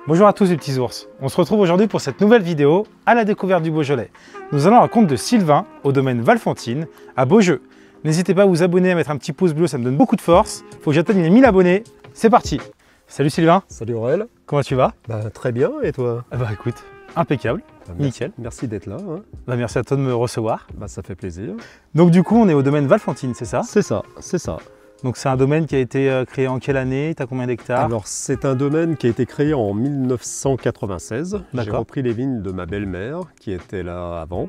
Bonjour à tous les petits ours, on se retrouve aujourd'hui pour cette nouvelle vidéo à la découverte du Beaujolais. Nous allons à la rencontre de Sylvain au domaine Valfontine à Beaujeu. N'hésitez pas à vous abonner, à mettre un petit pouce bleu, ça me donne beaucoup de force. Il faut que j'atteigne les 1000 abonnés, c'est parti. Salut Sylvain. Salut Aurel. Comment tu vas? Très bien, et toi? Bah écoute, impeccable, nickel. Merci d'être là. Hein. Merci à toi de me recevoir. Ça fait plaisir. Donc du coup on est au domaine Valfontine, c'est ça? C'est ça, c'est ça. Donc c'est un domaine qui a été créé en quelle année? Tu as combien d'hectares? Alors c'est un domaine qui a été créé en 1996. J'ai repris les vignes de ma belle-mère qui était là avant.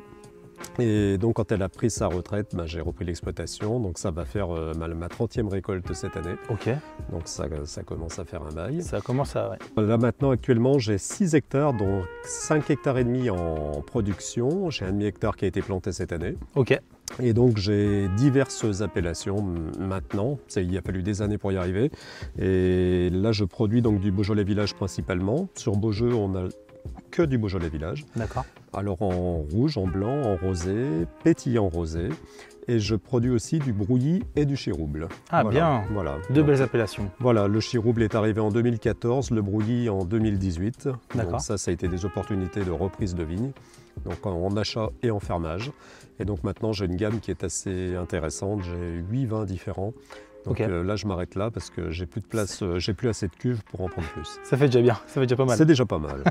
Et donc quand elle a pris sa retraite, j'ai repris l'exploitation. Donc ça va faire ma 30e récolte cette année. Ok. Donc ça commence à faire un bail. Ça commence à... Ouais. Là maintenant actuellement j'ai 6 hectares, dont 5 hectares et demi en production. J'ai un demi-hectare qui a été planté cette année. Ok. Et donc j'ai diverses appellations maintenant, il a fallu des années pour y arriver. Et là je produis donc du Beaujolais Village principalement. Sur Beaujeu on a que du Beaujolais Village. D'accord. Alors en rouge, en blanc, en rosé, pétillant rosé. Et je produis aussi du Brouilly et du Chirouble. Ah voilà, bien, voilà. Deux belles appellations. Voilà, le Chirouble est arrivé en 2014, le Brouilly en 2018. D'accord. Donc ça a été des opportunités de reprise de vigne, donc en achat et en fermage. Et donc maintenant j'ai une gamme qui est assez intéressante, j'ai 8 vins différents. Donc là je m'arrête là parce que j'ai plus de place, j'ai plus assez de cuves pour en prendre plus. Ça fait déjà bien, ça fait déjà pas mal. C'est déjà pas mal.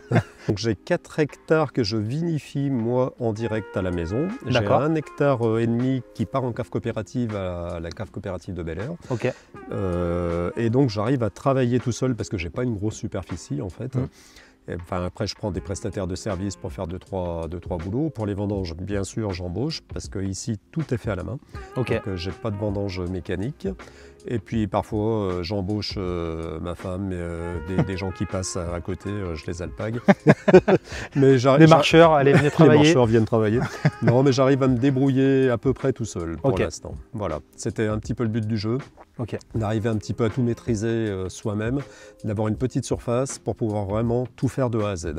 Donc j'ai 4 hectares que je vinifie moi en direct à la maison. J'ai 1 hectare et demi qui part en cave coopérative à la cave coopérative de Bel Air. Ok. Et donc j'arrive à travailler tout seul parce que j'ai pas une grosse superficie en fait. Enfin, après, je prends des prestataires de services pour faire 2-3 boulots. Pour les vendanges, bien sûr, j'embauche parce que ici tout est fait à la main. Okay. Donc, j'ai pas de vendange mécanique. Et puis, parfois, j'embauche ma femme, des gens qui passent à côté, je les alpague. Mais les marcheurs, allez, venez travailler. Les marcheurs viennent travailler. Non, mais j'arrive à me débrouiller à peu près tout seul pour l'instant. Voilà, c'était un petit peu le but du jeu. D'arriver un petit peu à tout maîtriser soi-même, d'avoir une petite surface pour pouvoir vraiment tout faire de A à Z.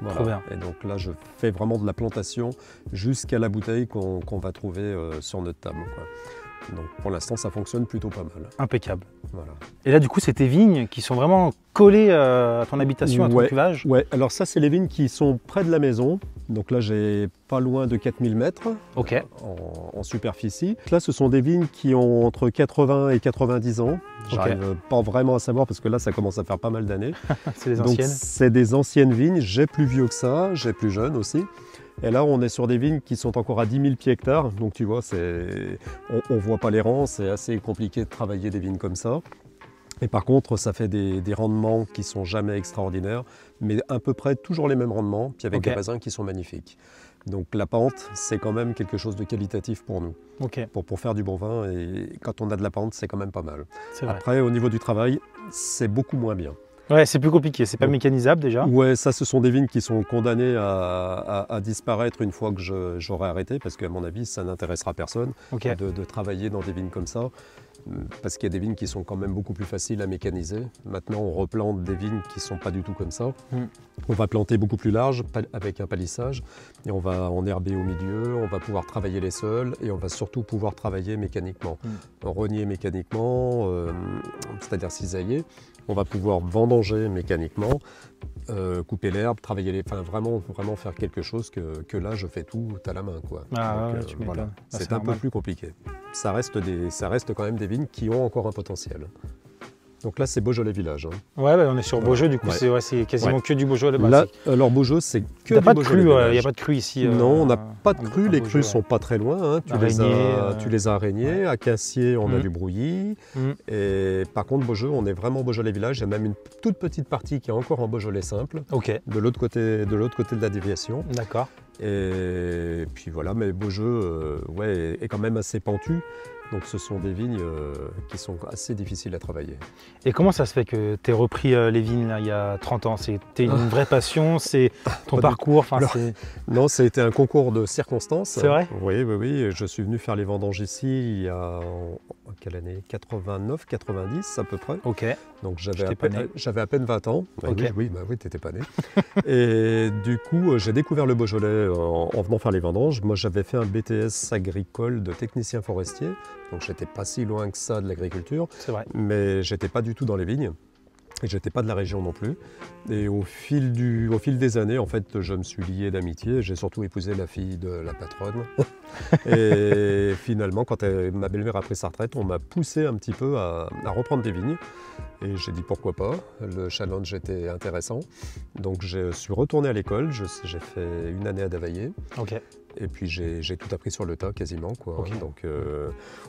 Voilà. Trop bien. Et donc là, je fais vraiment de la plantation jusqu'à la bouteille qu'on va trouver sur notre table, quoi. Donc pour l'instant, ça fonctionne plutôt pas mal. Impeccable. Voilà. Et là, du coup, c'est tes vignes qui sont vraiment collées à ton habitation, à ton cuvage? Ouais, alors ça, c'est les vignes qui sont près de la maison. Donc là, j'ai pas loin de 4000 mètres en superficie. Là, ce sont des vignes qui ont entre 80 et 90 ans. J'arrive pas vraiment à savoir parce que là, ça commence à faire pas mal d'années. C'est des anciennes? C'est des anciennes vignes. J'ai plus vieux que ça, j'ai plus jeune aussi. Et là, on est sur des vignes qui sont encore à 10 000 pieds hectares. Donc tu vois, on ne voit pas les rangs, c'est assez compliqué de travailler des vignes comme ça. Et par contre, ça fait des rendements qui ne sont jamais extraordinaires, mais à peu près toujours les mêmes rendements, puis avec des raisins qui sont magnifiques. Donc la pente, c'est quand même quelque chose de qualitatif pour nous. Pour faire du bon vin, et quand on a de la pente, c'est quand même pas mal. Après, au niveau du travail, c'est beaucoup moins bien. Ouais, c'est plus compliqué, c'est pas mécanisable déjà. Ouais, ça ce sont des vignes qui sont condamnées à disparaître une fois que j'aurai arrêté, parce qu'à mon avis, ça n'intéressera personne de travailler dans des vignes comme ça, parce qu'il y a des vignes qui sont quand même beaucoup plus faciles à mécaniser. Maintenant, on replante des vignes qui ne sont pas du tout comme ça. On va planter beaucoup plus large, avec un palissage, et on va enherber au milieu, on va pouvoir travailler les sols, et on va surtout pouvoir travailler mécaniquement. Rogner mécaniquement, c'est-à-dire cisailler. On va pouvoir vendanger mécaniquement, couper l'herbe, travailler vraiment faire quelque chose que là je fais tout à la main, quoi. Voilà. C'est un peu plus compliqué. Ça reste quand même des vignes qui ont encore un potentiel. Donc là, c'est Beaujolais Village. Hein. Ouais, on est sur Beaujeu, du coup, c'est quasiment que du Beaujolais. Là, alors Beaujeu, c'est que du Beaujolais Village. Il n'y a pas de cru ici. Non, on n'a pas de cru. Les crus ne sont pas très loin. Hein. Tu les as araignées. À Cassier, on a du Brouilly. Et par contre, Beaujeu, on est vraiment Beaujolais Village. Il y a même une toute petite partie qui est encore en Beaujolais simple. De l'autre côté de la déviation. D'accord. Et puis voilà, mais Beaujeu est quand même assez pentu. Donc ce sont des vignes qui sont assez difficiles à travailler. Et comment ça se fait que tu aies repris les vignes là, il y a 30 ans? C'était une vraie passion? C'est ton parcours? Non, ça a été un concours de circonstances. C'est vrai? Oui. Je suis venu faire les vendanges ici il y a quelle année? 89, 90 à peu près. Donc j'avais à peine 20 ans. Oui, tu n'étais pas né. Et du coup, j'ai découvert le Beaujolais en venant faire les vendanges. Moi, j'avais fait un BTS agricole de technicien forestier. Donc j'étais pas si loin que ça de l'agriculture, mais j'étais pas du tout dans les vignes. Et j'étais pas de la région non plus. Et au fil des années, en fait, je me suis lié d'amitié. J'ai surtout épousé la fille de la patronne. Et finalement, quand ma belle-mère a pris sa retraite, on m'a poussé un petit peu à reprendre des vignes. Et j'ai dit pourquoi pas. Le challenge était intéressant. Donc je suis retourné à l'école. J'ai fait une année à Davaillé. Ok. Et puis j'ai tout appris sur le tas quasiment, quoi. Okay. Donc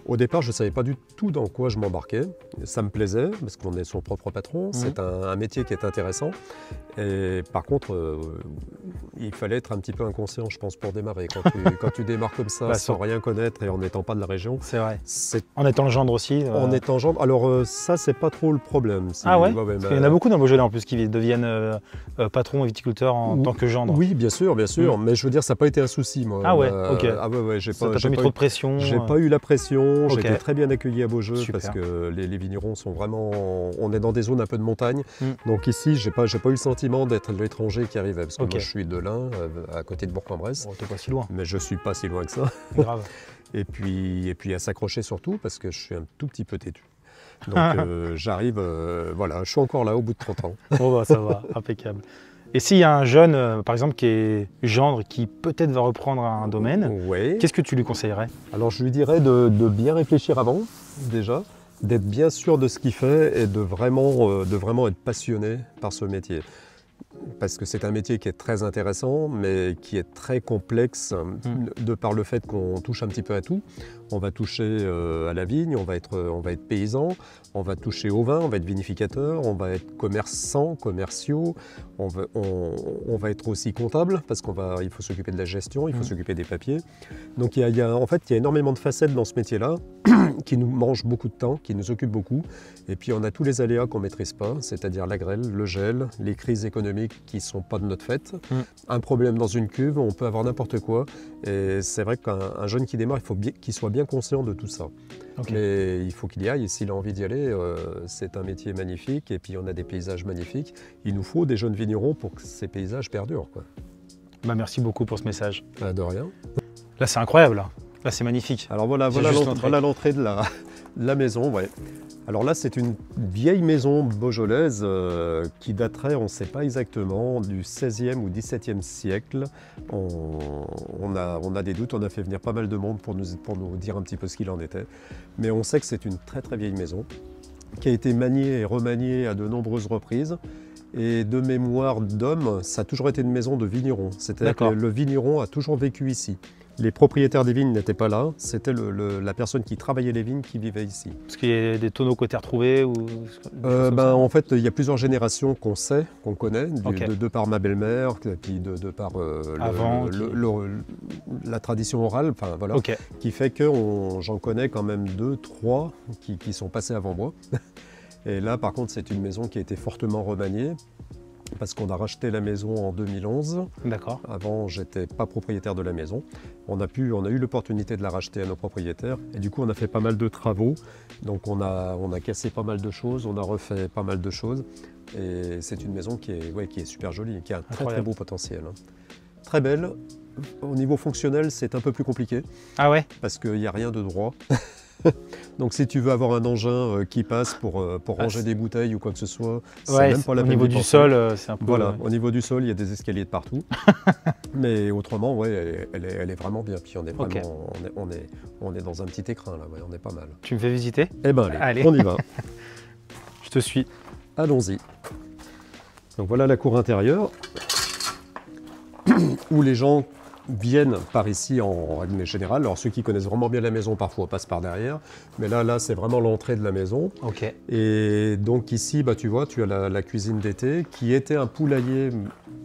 au départ je ne savais pas du tout dans quoi je m'embarquais. Ça me plaisait parce qu'on est son propre patron, c'est un métier qui est intéressant. Et par contre il fallait être un petit peu inconscient je pense pour démarrer. Quand tu démarres comme ça sans rien connaître et en n'étant pas de la région. C'est vrai. En étant le gendre aussi. En étant gendre, alors ça c'est pas trop le problème. Ah ouais, parce qu'il y en a beaucoup dans le Beaujolais en plus qui deviennent patrons et viticulteurs en tant que gendre. Oui bien sûr, mais je veux dire ça n'a pas été un souci. Moi. Ah ouais, ok. J'ai pas mis trop de pression. J'ai pas eu la pression, j'ai été très bien accueilli à Beaujeu parce que les vignerons sont vraiment... On est dans des zones un peu de montagne, donc ici j'ai pas eu le sentiment d'être l'étranger qui arrivait, parce que moi je suis de l'Ain, à côté de Bourg-en-Bresse. T'es pas si loin. Mais je suis pas si loin que ça. Grave. Et puis à s'accrocher surtout, parce que je suis un tout petit peu têtu. Donc j'arrive, voilà, je suis encore là au bout de 30 ans. Bon bah ça va, impeccable. Et s'il y a un jeune, par exemple, qui est gendre, qui peut-être va reprendre un domaine, qu'est-ce que tu lui conseillerais? Alors je lui dirais de bien réfléchir avant, déjà, d'être bien sûr de ce qu'il fait et de vraiment être passionné par ce métier. Parce que c'est un métier qui est très intéressant, mais qui est très complexe de par le fait qu'on touche un petit peu à tout. On va toucher à la vigne, on va être paysan, on va toucher au vin, on va être vinificateur, on va être commerciaux, on va être aussi comptable, parce qu'il faut s'occuper de la gestion, il faut s'occuper des papiers. Donc en fait, il y a énormément de facettes dans ce métier-là, qui nous mange beaucoup de temps, qui nous occupe beaucoup. Et puis on a tous les aléas qu'on ne maîtrise pas, c'est-à-dire la grêle, le gel, les crises économiques qui ne sont pas de notre fait. Un problème dans une cuve, on peut avoir n'importe quoi. Et c'est vrai qu'un jeune qui démarre, il faut qu'il soit bien conscient de tout ça. Mais il faut qu'il y aille, et s'il a envie d'y aller, c'est un métier magnifique, et puis on a des paysages magnifiques. Il nous faut des jeunes vignerons pour que ces paysages perdurent, quoi. Bah, merci beaucoup pour ce message. De rien. Là c'est incroyable, là c'est magnifique. Alors voilà l'entrée de la maison, ouais. Alors là, c'est une vieille maison beaujolaise qui daterait, on ne sait pas exactement, du XVIe ou XVIIe siècle. On a des doutes, on a fait venir pas mal de monde pour nous dire un petit peu ce qu'il en était. Mais on sait que c'est une très très vieille maison qui a été maniée et remaniée à de nombreuses reprises. Et de mémoire d'homme, ça a toujours été une maison de vigneron. C'est-à-dire que le vigneron a toujours vécu ici. Les propriétaires des vignes n'étaient pas là, c'était la personne qui travaillait les vignes qui vivait ici. Est-ce qu'il y a des tonneaux qui ont été retrouvés ou... En fait, il y a plusieurs générations qu'on connaît, de par ma belle-mère, puis de par la tradition orale, enfin, voilà, qui fait que j'en connais quand même 2, 3 qui sont passés avant moi. Et là, par contre, c'est une maison qui a été fortement remaniée, parce qu'on a racheté la maison en 2011. D'accord. Avant, j'étais pas propriétaire de la maison. On a eu l'opportunité de la racheter à nos propriétaires. Et du coup, on a fait pas mal de travaux. Donc, on a cassé pas mal de choses, on a refait pas mal de choses. Et c'est une maison qui est super jolie, qui a un très très beau potentiel. Très belle. Au niveau fonctionnel, c'est un peu plus compliqué. Ah ouais? Parce qu'il n'y a rien de droit. Donc si tu veux avoir un engin qui passe pour ranger des bouteilles ou quoi que ce soit, c'est même pas la peine. Au niveau du sol, c'est un peu... Voilà, au niveau du sol, il y a des escaliers de partout. Mais autrement, ouais, elle est vraiment bien. Puis on est dans un petit écrin là, on est pas mal. Tu me fais visiter? Eh ben allez, on y va. Je te suis. Allons-y. Donc voilà la cour intérieure, où les gens viennent par ici en règle générale. Alors ceux qui connaissent vraiment bien la maison parfois passent par derrière, mais là c'est vraiment l'entrée de la maison. Et donc ici, tu vois, tu as la cuisine d'été qui était un poulailler.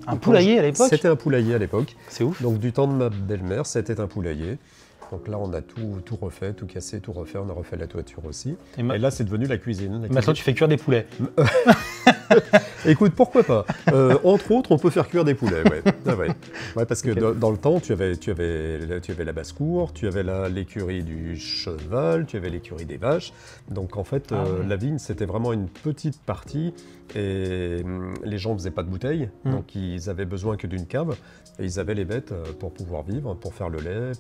Un poulailler à l'époque? C'était un poulailler à l'époque. C'est ouf. Donc du temps de ma belle-mère, c'était un poulailler. Donc là, on a tout refait, tout cassé, tout refait. On a refait la toiture aussi. Et là, c'est devenu la cuisine. Maintenant, tu fais cuire des poulets. Écoute, pourquoi pas? Entre autres, on peut faire cuire des poulets. Ouais, parce que dans le temps, tu avais la basse-cour, tu avais l'écurie du cheval, tu avais l'écurie des vaches. Donc en fait, la vigne, c'était vraiment une petite partie. Et les gens ne faisaient pas de bouteilles, donc ils avaient besoin que d'une cave. Et ils avaient les bêtes pour pouvoir vivre, pour faire le lait,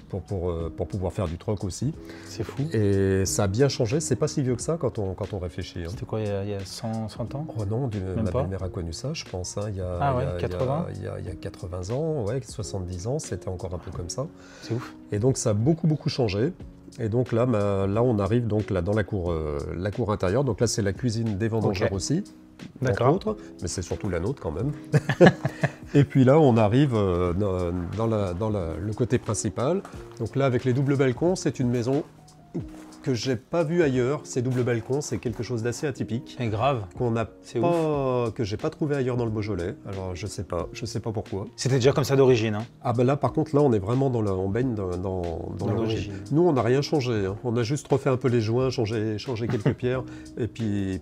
pour pouvoir faire du troc aussi. C'est fou. Et ça a bien changé, c'est pas si vieux que ça quand on réfléchit. C'était quoi, il y a 100 ans? Oh non, ma belle-mère a connu ça, je pense. Hein, il y a 80 il y a 80 ans, ouais, 70 ans, c'était encore un peu comme ça. C'est ouf. Et donc ça a beaucoup changé. Et donc là, on arrive donc là dans la cour intérieure. Donc là, c'est la cuisine des vendangeurs aussi, entre autres, mais c'est surtout la nôtre quand même. Et puis là, on arrive dans le côté principal. Donc là, avec les doubles balcons, c'est une maison que j'ai pas vu ailleurs. Ces doubles balcons, c'est quelque chose d'assez atypique. C'est grave. Que j'ai pas trouvé ailleurs dans le Beaujolais. Alors je sais pas pourquoi. C'était déjà comme ça d'origine. Hein. Ah ben là, par contre, là, on est vraiment on baigne dans l'origine. Nous, on n'a rien changé. Hein. On a juste refait un peu les joints, changé quelques pierres, et puis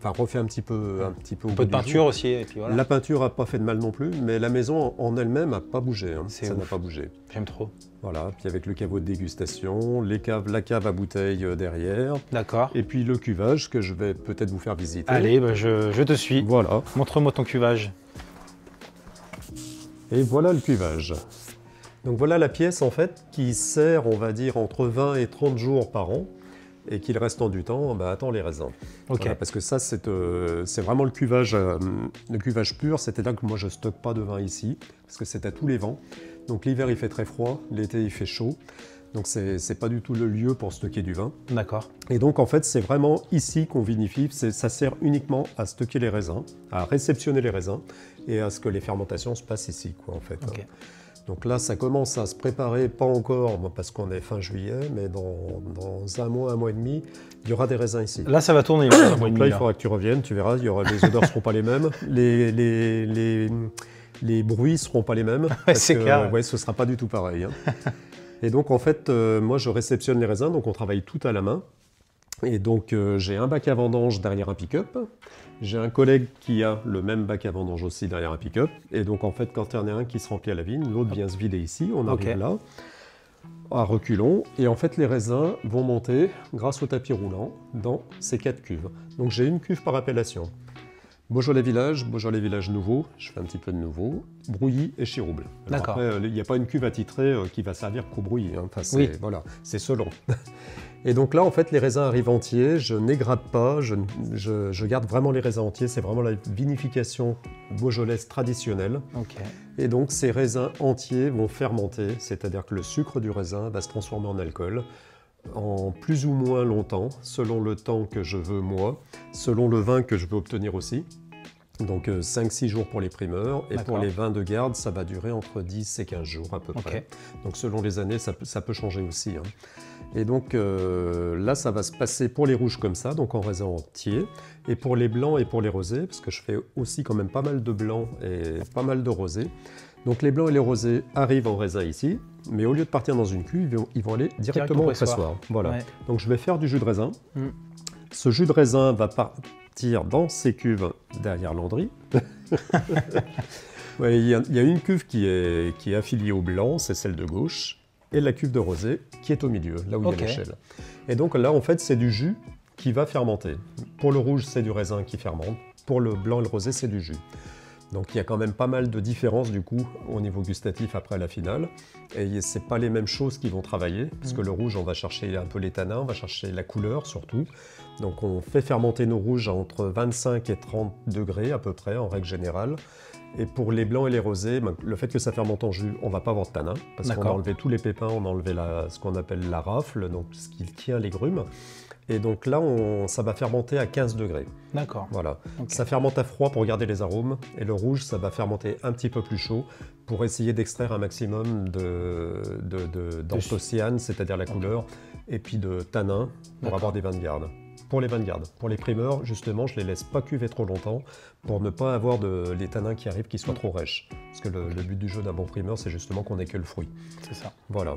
refait un petit peu. Un peu de peinture aussi. Et puis voilà. La peinture a pas fait de mal non plus, mais la maison en elle-même a pas bougé. Hein. Ça n'a pas bougé. J'aime trop. Voilà, puis avec le caveau de dégustation, la cave à bouteilles derrière. D'accord. Et puis le cuvage que je vais peut-être vous faire visiter. Allez, bah je te suis. Voilà. Montre-moi ton cuvage. Et voilà le cuvage. Donc voilà la pièce en fait qui sert, on va dire, entre 20 et 30 jours par an. Et qu'il restant du temps, attend les raisins. Okay. Voilà, parce que ça, c'est vraiment le cuvage pur, c'est-à-dire que moi, je ne stocke pas de vin ici, parce que c'est à tous les vents. Donc l'hiver, il fait très froid, l'été, il fait chaud. Donc c'est pas du tout le lieu pour stocker du vin. D'accord. Et donc en fait, c'est vraiment ici qu'on vinifie. Ça sert uniquement à stocker les raisins, à réceptionner les raisins, et à ce que les fermentations se passent ici, quoi, en fait. Okay. Donc là, ça commence à se préparer, pas encore, parce qu'on est fin juillet, mais dans un mois et demi, il y aura des raisins ici. Là, ça va tourner. Donc là, il faudra que tu reviennes, tu verras, les odeurs ne seront pas les mêmes, les bruits ne seront pas les mêmes, c'est clair. Ouais, ce ne sera pas du tout pareil. Hein. Et donc, en fait, moi, je réceptionne les raisins, donc on travaille tout à la main. Et donc, j'ai un bac à vendange derrière un pick-up. J'ai un collègue qui a le même bac à vendange aussi derrière un pick-up. Et donc, en fait, quand il y en a un qui se remplit à la vigne, l'autre vient se vider ici. On arrive là, à reculons. Et en fait, les raisins vont monter, grâce au tapis roulant, dans ces 4 cuves. Donc, j'ai une cuve par appellation. Beaujolais Village Nouveau, je fais un petit peu de nouveau, Brouilly et Chirouble. D'accord. Après, il n'y a pas une cuve attitrée qui va servir qu'au Brouilly. Hein. Enfin, voilà, c'est selon. Et donc là, en fait, les raisins arrivent entiers, je n'égrade pas, je garde vraiment les raisins entiers, c'est vraiment la vinification beaujolaise traditionnelle. Okay. Et donc, ces raisins entiers vont fermenter, c'est-à-dire que le sucre du raisin va se transformer en alcool en plus ou moins longtemps, selon le temps que je veux moi, selon le vin que je veux obtenir aussi. Donc 5-6 jours pour les primeurs, et pour les vins de garde, ça va durer entre 10 et 15 jours à peu près. Donc selon les années, ça peut changer aussi. Hein. Et donc là, ça va se passer pour les rouges comme ça, donc en raisin entier, et pour les blancs et pour les rosés, parce que je fais aussi quand même pas mal de blancs et pas mal de rosés. Donc les blancs et les rosés arrivent en raisin ici, mais au lieu de partir dans une cuve, ils vont aller directement au pressoir. Voilà. Ouais. Donc je vais faire du jus de raisin. Ce jus de raisin va partir dans ces cuves derrière Landry. Ouais, il y a une cuve qui est affiliée au blanc, c'est celle de gauche, et la cuve de rosé qui est au milieu, là où il y a l'échelle. Et donc là, en fait, c'est du jus qui va fermenter. Pour le rouge, c'est du raisin qui fermente. Pour le blanc et le rosé, c'est du jus. Donc il y a quand même pas mal de différences du coup au niveau gustatif après la finale. Et c'est pas les mêmes choses qui vont travailler, parce que le rouge, on va chercher un peu les tanins, on va chercher la couleur surtout. Donc on fait fermenter nos rouges à entre 25 et 30 degrés à peu près en règle générale. Et pour les blancs et les rosés, le fait que ça fermente en jus, on ne va pas avoir de tanin, parce qu'on a enlevé tous les pépins, on a enlevé ce qu'on appelle la rafle, donc ce qui tient les grumes. Et donc là, ça va fermenter à 15 degrés. D'accord. Voilà. Okay. Ça fermente à froid pour garder les arômes. Et le rouge, ça va fermenter un petit peu plus chaud pour essayer d'extraire un maximum d'anthocyanes, c'est-à-dire la couleur, et puis de tanin pour avoir des vins de garde. Pour les vins de garde. Pour les primeurs, justement, je ne les laisse pas cuver trop longtemps pour ne pas avoir les tanins qui arrivent qui soient trop rêches. Parce que le but du jeu d'un bon primeur, c'est justement qu'on n'ait que le fruit. C'est ça. Voilà.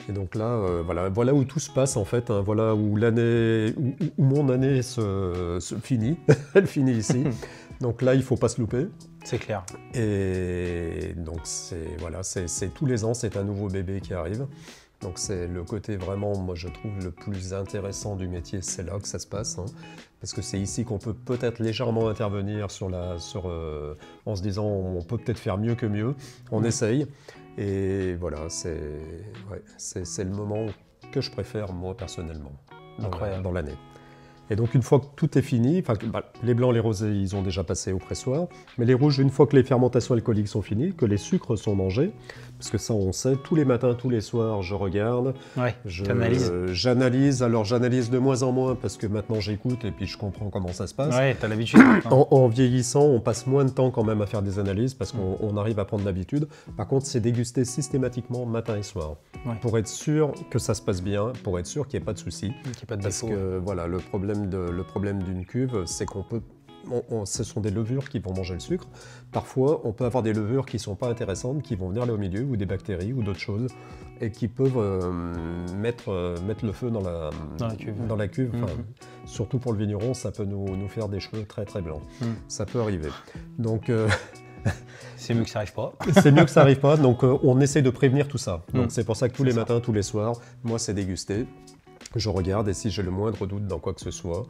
Et donc là, voilà où tout se passe en fait, hein, voilà où l'année, où mon année se finit, elle finit ici. Donc là, il ne faut pas se louper. C'est clair. Et donc voilà, c'est tous les ans, c'est un nouveau bébé qui arrive. Donc c'est le côté vraiment, moi je trouve le plus intéressant du métier, c'est là que ça se passe. Hein, parce que c'est ici qu'on peut peut-être légèrement intervenir en se disant on peut peut-être faire mieux que mieux, on essaye. Et voilà, c'est le moment que je préfère moi personnellement dans l'année. Et donc une fois que tout est fini, les blancs, les rosés, ils ont déjà passé au pressoir, mais les rouges, une fois que les fermentations alcooliques sont finies, que les sucres sont mangés, parce que ça on sait, tous les matins, tous les soirs, je regarde, j'analyse, alors j'analyse de moins en moins, parce que maintenant j'écoute et puis je comprends comment ça se passe. Ouais, t'as l'habitude. En vieillissant, on passe moins de temps quand même à faire des analyses, parce qu'on arrive à prendre l'habitude. Par contre, c'est déguster systématiquement matin et soir, pour être sûr que ça se passe bien, pour être sûr qu'il n'y ait pas de soucis. Parce que voilà, le problème d'une cuve, c'est qu'on peut... ce sont des levures qui vont manger le sucre. Parfois, on peut avoir des levures qui ne sont pas intéressantes, qui vont venir là au milieu, ou des bactéries, ou d'autres choses, et qui peuvent mettre le feu dans la cuve. Surtout pour le vigneron, ça peut nous faire des cheveux très très blancs. Ça peut arriver. Donc... c'est mieux que ça n'arrive pas. C'est mieux que ça n'arrive pas, donc on essaie de prévenir tout ça. Donc c'est pour ça que tous les matins, tous les soirs, moi c'est dégusté. Je regarde et si j'ai le moindre doute dans quoi que ce soit,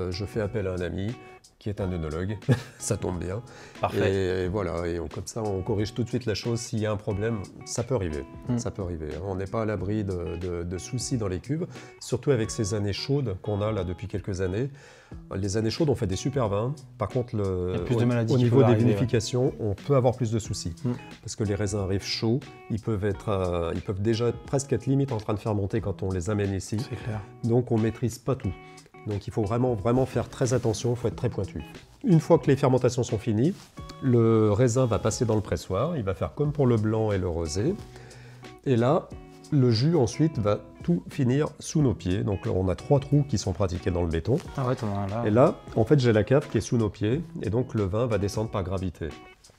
je fais appel à un ami qui est un œnologue, ça tombe bien. Parfait. Et voilà, et comme ça on corrige tout de suite la chose. S'il y a un problème, ça peut arriver. Ça peut arriver. On n'est pas à l'abri de soucis dans les cuves, surtout avec ces années chaudes qu'on a là depuis quelques années. Les années chaudes, on fait des super vins. Par contre, au niveau des vinifications, on peut avoir plus de soucis. Parce que les raisins arrivent chauds, ils peuvent déjà presque être limite en train de fermenter quand on les amène ici. C'est clair. Donc on ne maîtrise pas tout. Donc il faut vraiment faire très attention, il faut être très pointu. Une fois que les fermentations sont finies, le raisin va passer dans le pressoir, il va faire comme pour le blanc et le rosé. Et là, le jus ensuite va tout finir sous nos pieds. Donc là, on a 3 trous qui sont pratiqués dans le béton. Ah ouais, t'en as un là. Et là, en fait, j'ai la cave qui est sous nos pieds et donc le vin va descendre par gravité.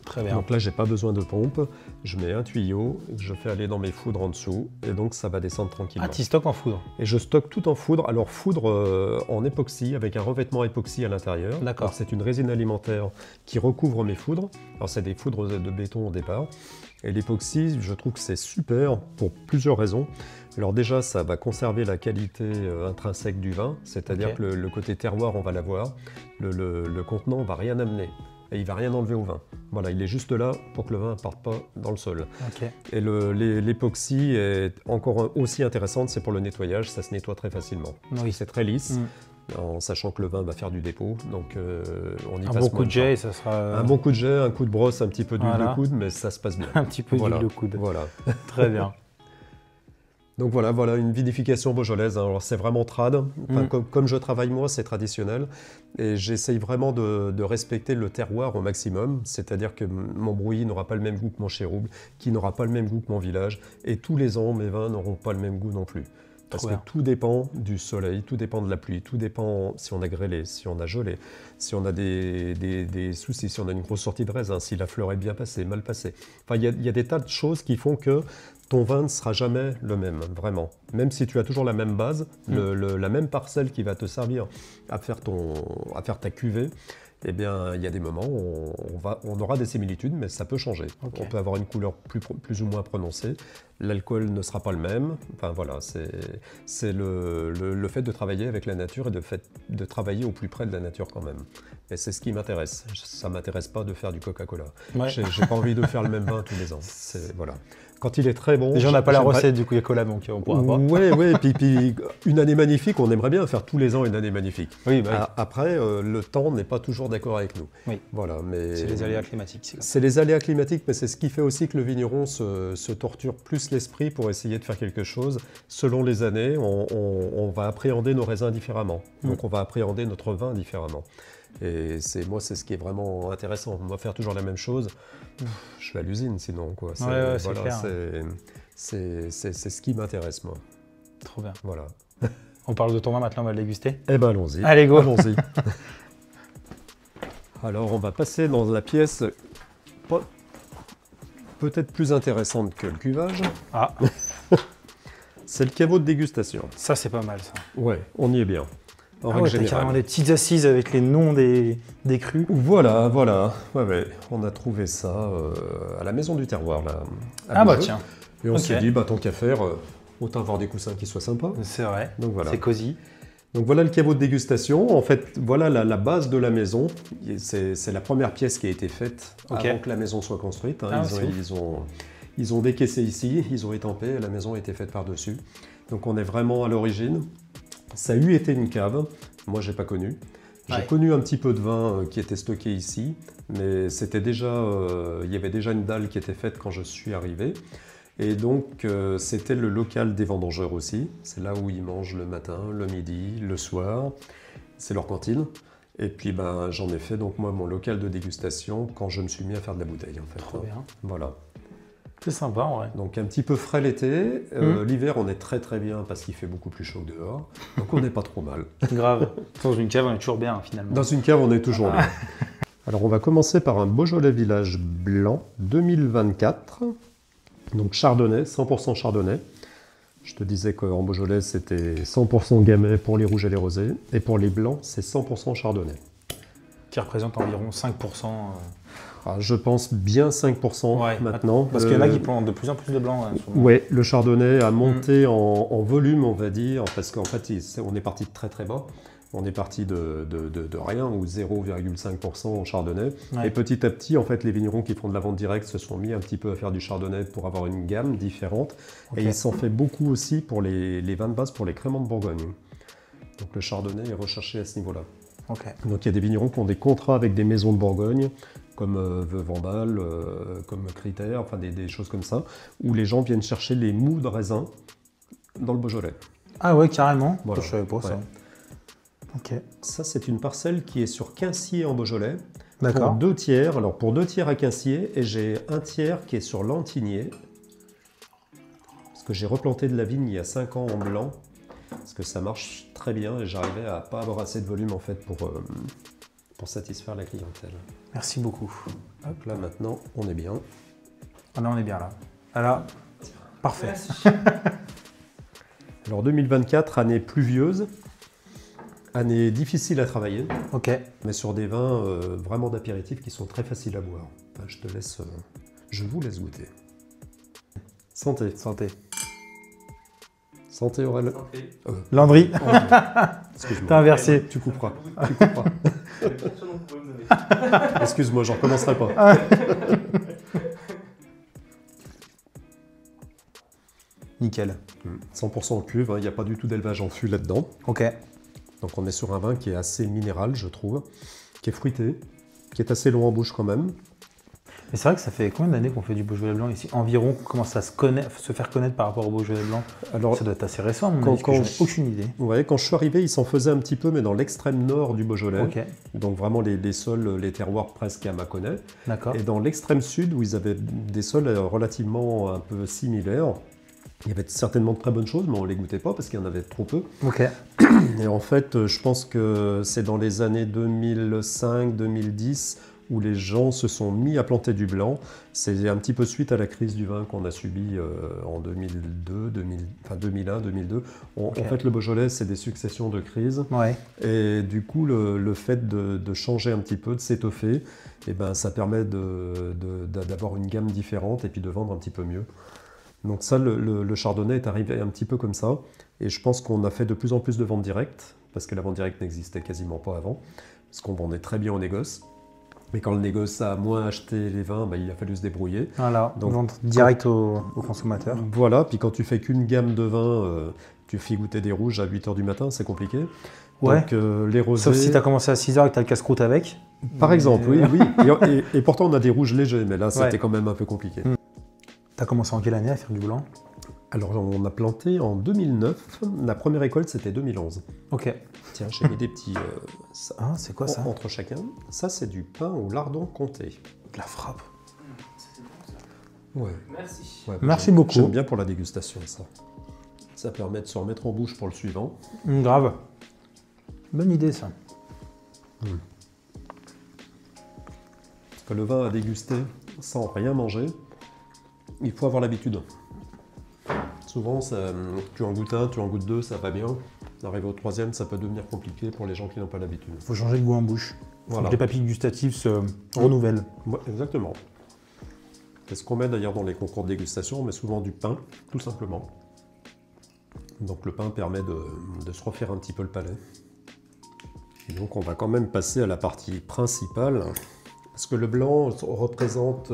Très bien. Donc là, j'ai pas besoin de pompe. Je mets un tuyau, je fais aller dans mes foudres en dessous et donc ça va descendre tranquillement. Ah, tu stockes en foudre? Et je stocke tout en foudre. Alors foudre en époxy avec un revêtement époxy à l'intérieur. D'accord. C'est une résine alimentaire qui recouvre mes foudres. Alors c'est des foudres de béton au départ. Et l'époxy, je trouve que c'est super pour plusieurs raisons. Alors déjà, ça va conserver la qualité intrinsèque du vin, c'est-à-dire que le côté terroir, on va l'avoir. Le contenant ne va rien amener. Et il ne va rien enlever au vin. Voilà, il est juste là pour que le vin ne parte pas dans le sol. Et l'époxy est encore aussi intéressante, c'est pour le nettoyage, ça se nettoie très facilement. C'est très lisse, en sachant que le vin va faire du dépôt. Donc on y passe un bon coup de jet, ça sera... Un bon coup de jet, un coup de brosse, un petit peu d'huile de coude, mais ça se passe bien. Un petit peu d'huile de coude. Voilà. Très bien. Donc voilà une vinification beaujolaise. Alors c'est vraiment trad. Comme je travaille moi, c'est traditionnel. Et j'essaye vraiment de respecter le terroir au maximum. C'est-à-dire que mon brouillis n'aura pas le même goût que mon chérouble, qui n'aura pas le même goût que mon village. Et tous les ans, mes vins n'auront pas le même goût non plus. Parce que tout dépend du soleil, tout dépend de la pluie, tout dépend si on a grêlé, si on a gelé, si on a des soucis, si on a une grosse sortie de raisin, si la fleur est bien passée, mal passée. Enfin, il y a des tas de choses qui font que ton vin ne sera jamais le même, vraiment. Même si tu as toujours la même base, la même parcelle qui va te servir à faire ta cuvée, eh bien, il y a des moments où on aura des similitudes, mais ça peut changer. On peut avoir une couleur plus ou moins prononcée. L'alcool ne sera pas le même. Enfin, voilà, c'est le fait de travailler avec la nature et de travailler au plus près de la nature quand même. Et c'est ce qui m'intéresse. Ça ne m'intéresse pas de faire du Coca-Cola. J'ai pas envie de faire le même vin tous les ans. Voilà. Quand il est très bon... Déjà, on n'a pas la recette du Coca-Cola, donc on pourra pas. Oui, puis une année magnifique, on aimerait bien faire tous les ans une année magnifique. Oui, Après, le temps n'est pas toujours d'accord avec nous. Oui. Voilà, mais c'est les aléas climatiques. C'est les aléas climatiques, mais c'est ce qui fait aussi que le vigneron se torture plus l'esprit pour essayer de faire quelque chose. Selon les années, on va appréhender nos raisins différemment. Donc on va appréhender notre vin différemment. Et moi, c'est ce qui est vraiment intéressant. Moi, faire toujours la même chose, je suis à l'usine sinon. C'est ce qui m'intéresse, moi. Trop bien. Voilà. On parle de ton vin maintenant, on va le déguster. Eh ben, allons-y. Allez, go. Allons-y. Alors, on va passer dans la pièce peut-être plus intéressante que le cuvage. Ah. C'est le caveau de dégustation. Ça, c'est pas mal, ça. Ouais, on y est bien. T'as carrément des petites assises avec les noms des crus. Voilà. Ouais. On a trouvé ça à la Maison du Terroir, là. Tiens. Et on s'est dit, tant qu'à faire, autant avoir des coussins qui soient sympas. C'est vrai. Donc voilà. C'est cosy. Donc voilà le caveau de dégustation. En fait, voilà la base de la maison. C'est la première pièce qui a été faite avant que la maison soit construite. Ils ont décaissé ici, ils ont étampé et la maison a été faite par-dessus. Donc on est vraiment à l'origine. Ça a eu été une cave, moi j'ai pas connu. J'ai connu un petit peu de vin qui était stocké ici, mais c'était déjà, il y avait déjà une dalle qui était faite quand je suis arrivé. Et donc c'était le local des vendangeurs aussi. C'est là où ils mangent le matin, le midi, le soir. C'est leur cantine. Et puis ben, j'en ai fait donc moi mon local de dégustation quand je me suis mis à faire de la bouteille en fait. Trop bien. Voilà. C'est sympa en vrai. Donc un petit peu frais l'été, l'hiver on est très très bien parce qu'il fait beaucoup plus chaud que dehors, donc on n'est pas trop mal. Grave. Dans une cave on est toujours bien finalement. Dans une cave on est toujours bien. Alors on va commencer par un Beaujolais Village Blanc 2024, donc Chardonnay, 100% Chardonnay. Je te disais qu'en Beaujolais c'était 100% Gamay pour les rouges et les rosés, et pour les blancs c'est 100% Chardonnay. Qui représente environ 5%. Alors, je pense bien 5% maintenant. Parce qu'il y en a qui plantent de plus en plus de blanc. Oui, le chardonnay a monté en volume, on va dire, parce qu'en fait, on est parti de très très bas. On est parti de rien, ou 0,5% en chardonnay. Et petit à petit, en fait, les vignerons qui font de la vente directe se sont mis un petit peu à faire du chardonnay pour avoir une gamme différente. Et ils s'en fait beaucoup aussi pour les vins de base, pour les créments de Bourgogne. Donc le chardonnay est recherché à ce niveau-là. Donc il y a des vignerons qui ont des contrats avec des maisons de Bourgogne, comme Veuve Vandal, comme Critère, enfin des choses comme ça, où les gens viennent chercher les mous de raisin dans le Beaujolais. Ah ouais, carrément. Voilà. Je savais pas ça. Ça, c'est une parcelle qui est sur Quincier en Beaujolais. D'accord. Pour 2 tiers. Alors pour 2 tiers à Quincier, et j'ai un tiers qui est sur Lantigné. Parce que j'ai replanté de la vigne il y a 5 ans en blanc. Parce que ça marche très bien et j'arrivais à pas avoir assez de volume en fait pour satisfaire la clientèle. Merci beaucoup. Hop, là maintenant on est bien. Ah là on est bien là. Ah là, parfait. Alors 2024, année pluvieuse, année difficile à travailler. Mais sur des vins vraiment d'apéritif qui sont très faciles à boire. Enfin, je vous laisse goûter. Santé. Santé. Santé Aurèle. Landry. Excuse-moi. T'as inversé. Tu couperas. Tu couperas. Excuse-moi, j'en recommencerai pas. Nickel. 100% en cuve, il n'y a pas du tout d'élevage en fût là-dedans. Donc on est sur un vin qui est assez minéral, je trouve, qui est fruité, qui est assez long en bouche quand même. Mais c'est vrai que ça fait combien d'années qu'on fait du Beaujolais blanc ici? Environ, qu'on commence à se faire connaître par rapport au Beaujolais blanc? Alors, ça doit être assez récent, j'en ai aucune idée. Ouais, quand je suis arrivé, ils s'en faisaient un petit peu, mais dans l'extrême nord du Beaujolais. Donc vraiment les sols, les terroirs presque à Mâconnais. Et dans l'extrême sud, où ils avaient des sols relativement un peu similaires, il y avait certainement de très bonnes choses, mais on ne les goûtait pas parce qu'il y en avait trop peu. Et en fait, je pense que c'est dans les années 2005-2010 où les gens se sont mis à planter du blanc. C'est un petit peu suite à la crise du vin qu'on a subie en 2001-2002. En fait, le Beaujolais, c'est des successions de crises. Et du coup, le fait de changer un petit peu, de s'étoffer, eh ben, ça permet d'avoir une gamme différente et puis de vendre un petit peu mieux. Donc ça, le chardonnay est arrivé un petit peu comme ça. Et je pense qu'on a fait de plus en plus de ventes directes, parce que la vente directe n'existait quasiment pas avant, parce qu'on vendait très bien au négoce. Mais quand le négoce a moins acheté les vins, bah, il a fallu se débrouiller. Voilà, donc vente direct aux consommateurs. Voilà, puis quand tu fais qu'une gamme de vins, tu fais goûter des rouges à 8 h du matin, c'est compliqué. Donc les rosés... Sauf si tu as commencé à 6 h et que tu as le casse-croûte avec. Par exemple, oui. Et pourtant on a des rouges légers, mais là c'était quand même un peu compliqué. Tu as commencé en quelle année à faire du blanc? Alors on a planté en 2009, la première récolte c'était 2011. Tiens, j'ai mis des petits... c'est quoi ça? Entre chacun. Ça c'est du pain au lardon comté. De la frappe. C'est bon ça. Ouais. Merci. Ouais, merci beaucoup. J'aime bien pour la dégustation ça. Ça permet de se remettre en bouche pour le suivant. Grave. Bonne idée ça. Parce que le vin à déguster sans rien manger, il faut avoir l'habitude. Souvent, tu en goûtes un, tu en goûtes deux, ça va bien. Arrivé au troisième, ça peut devenir compliqué pour les gens qui n'ont pas l'habitude. Il faut changer de goût en bouche. Voilà. Les papilles gustatives se renouvellent. Ouais, exactement. C'est ce qu'on met d'ailleurs dans les concours de dégustation, on met souvent du pain, tout simplement. Donc le pain permet de se refaire un petit peu le palais. Et donc on va quand même passer à la partie principale, parce que le blanc représente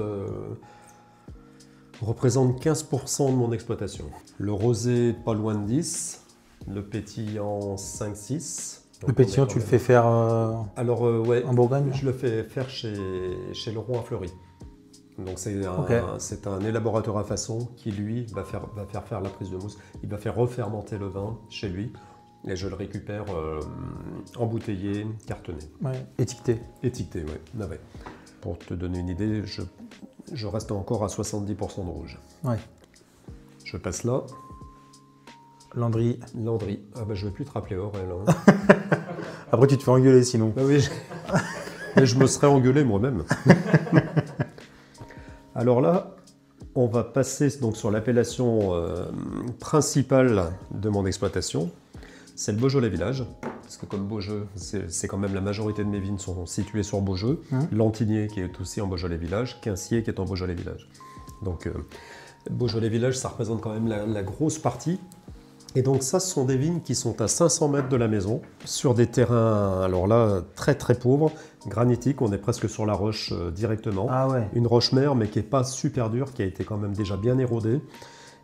représente 15% de mon exploitation. Le rosé, pas loin de 10. Le pétillant, 5-6. Le pétillant, tu le fais faire Alors, ouais, en Bourgogne? Je le fais faire chez Leroy à Fleury. Donc c'est un élaborateur à façon qui, lui, va faire la prise de mousse. Il va faire refermenter le vin chez lui. Et je le récupère embouteillé, cartonné. Ouais. Étiqueté. Étiqueté, oui. Ah ouais. Pour te donner une idée, je reste encore à 70% de rouge. Ouais. Je passe là. Landry. Landry. Ah bah je ne vais plus te rappeler Aurel. Hein. Après tu te fais engueuler sinon. Bah oui, mais je me serais engueulé moi-même. Alors là, on va passer donc sur l'appellation principale de mon exploitation. C'est le Beaujolais Village. Parce que comme Beaujeu, c'est quand même la majorité de mes vignes sont situées sur Beaujeu. Lantigné qui est aussi en Beaujolais Village. Quincier qui est en Beaujolais Village. Donc Beaujolais Village, ça représente quand même la grosse partie. Et donc ça, ce sont des vignes qui sont à 500 mètres de la maison, sur des terrains, alors là, très très pauvres, granitiques, on est presque sur la roche directement. Ah ouais. Une roche mère, mais qui n'est pas super dure, qui a été quand même déjà bien érodée.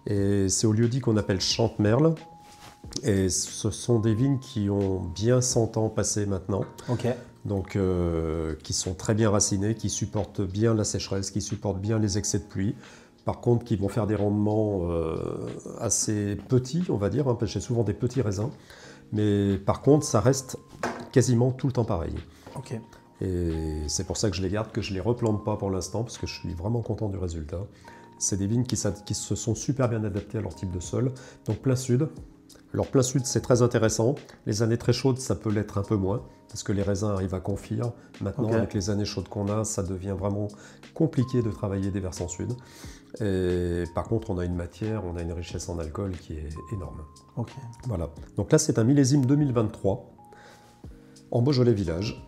Et c'est au lieu-dit qu'on appelle Chantemerle. Et ce sont des vignes qui ont bien 100 ans passé maintenant. Ok. Donc qui sont très bien racinées, qui supportent bien la sécheresse, qui supportent bien les excès de pluie. Par contre, qui vont faire des rendements assez petits, on va dire, hein, parce que j'ai souvent des petits raisins. Mais par contre, ça reste quasiment tout le temps pareil. Ok. Et c'est pour ça que je les garde, que je ne les replante pas pour l'instant, parce que je suis vraiment content du résultat. C'est des vignes qui se sont super bien adaptées à leur type de sol. Donc plein sud. Alors plein sud, c'est très intéressant. Les années très chaudes, ça peut l'être un peu moins, parce que les raisins arrivent à confire. Maintenant, avec les années chaudes qu'on a, ça devient vraiment compliqué de travailler des versants sud. Et par contre, on a une matière, on a une richesse en alcool qui est énorme. Ok. Voilà. Donc là, c'est un millésime 2023 en Beaujolais Village.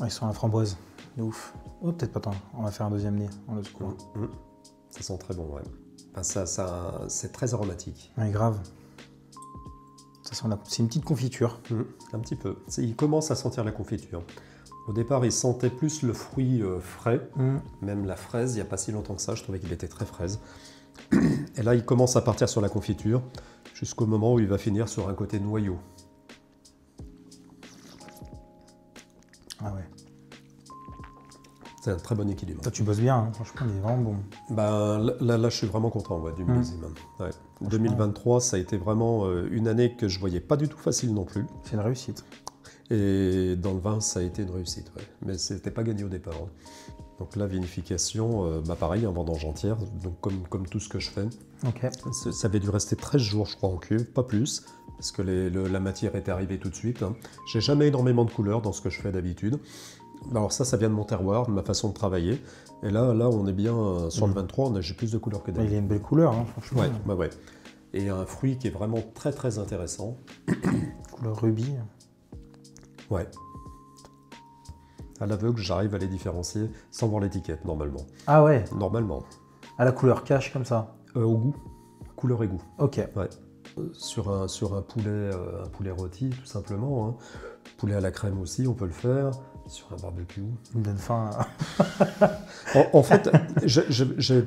Ils sont à la framboise, de ouf. Oh, peut-être pas tant. On va faire un deuxième nez en l'autre coin. Ça sent très bon, ouais. Enfin, c'est très aromatique. Ouais, grave. C'est une petite confiture. Un petit peu. Il commence à sentir la confiture. Au départ, il sentait plus le fruit frais, même la fraise. Il n'y a pas si longtemps que ça, je trouvais qu'il était très fraise. Et là, il commence à partir sur la confiture, jusqu'au moment où il va finir sur un côté noyau. Ah ouais. C'est un très bon équilibre. Toi, tu bosses bien, hein. Franchement, il est vraiment bon. Ben, là, je suis vraiment content du millésime. Ouais. 2023, ça a été vraiment une année que je voyais pas du tout facile non plus. C'est une réussite. Et dans le vin, ça a été une réussite, ouais. Mais c'était pas gagné au départ. Hein. Donc la vinification, pareil, en vendange entière, donc comme tout ce que je fais. Ok. Ça avait dû rester 13 jours, je crois, en cuve, pas plus, parce que la matière était arrivée tout de suite. Hein. J'ai jamais énormément de couleurs dans ce que je fais d'habitude. Alors ça vient de mon terroir, de ma façon de travailler. Et là on est bien sur le 23, j'ai plus de couleurs que d'habitude. Il a une belle couleur, hein, franchement. Ouais. Et un fruit qui est vraiment très très intéressant. Couleur rubis. Ouais. À l'aveugle, j'arrive à les différencier sans voir l'étiquette, normalement. Ah ouais. Normalement. À la couleur cache comme ça. Au goût. Couleur et goût. Ok. Ouais. Sur un poulet rôti, tout simplement. Hein. Poulet à la crème aussi, on peut le faire. Sur un barbecue. Il me donne faim. En fait, j'ai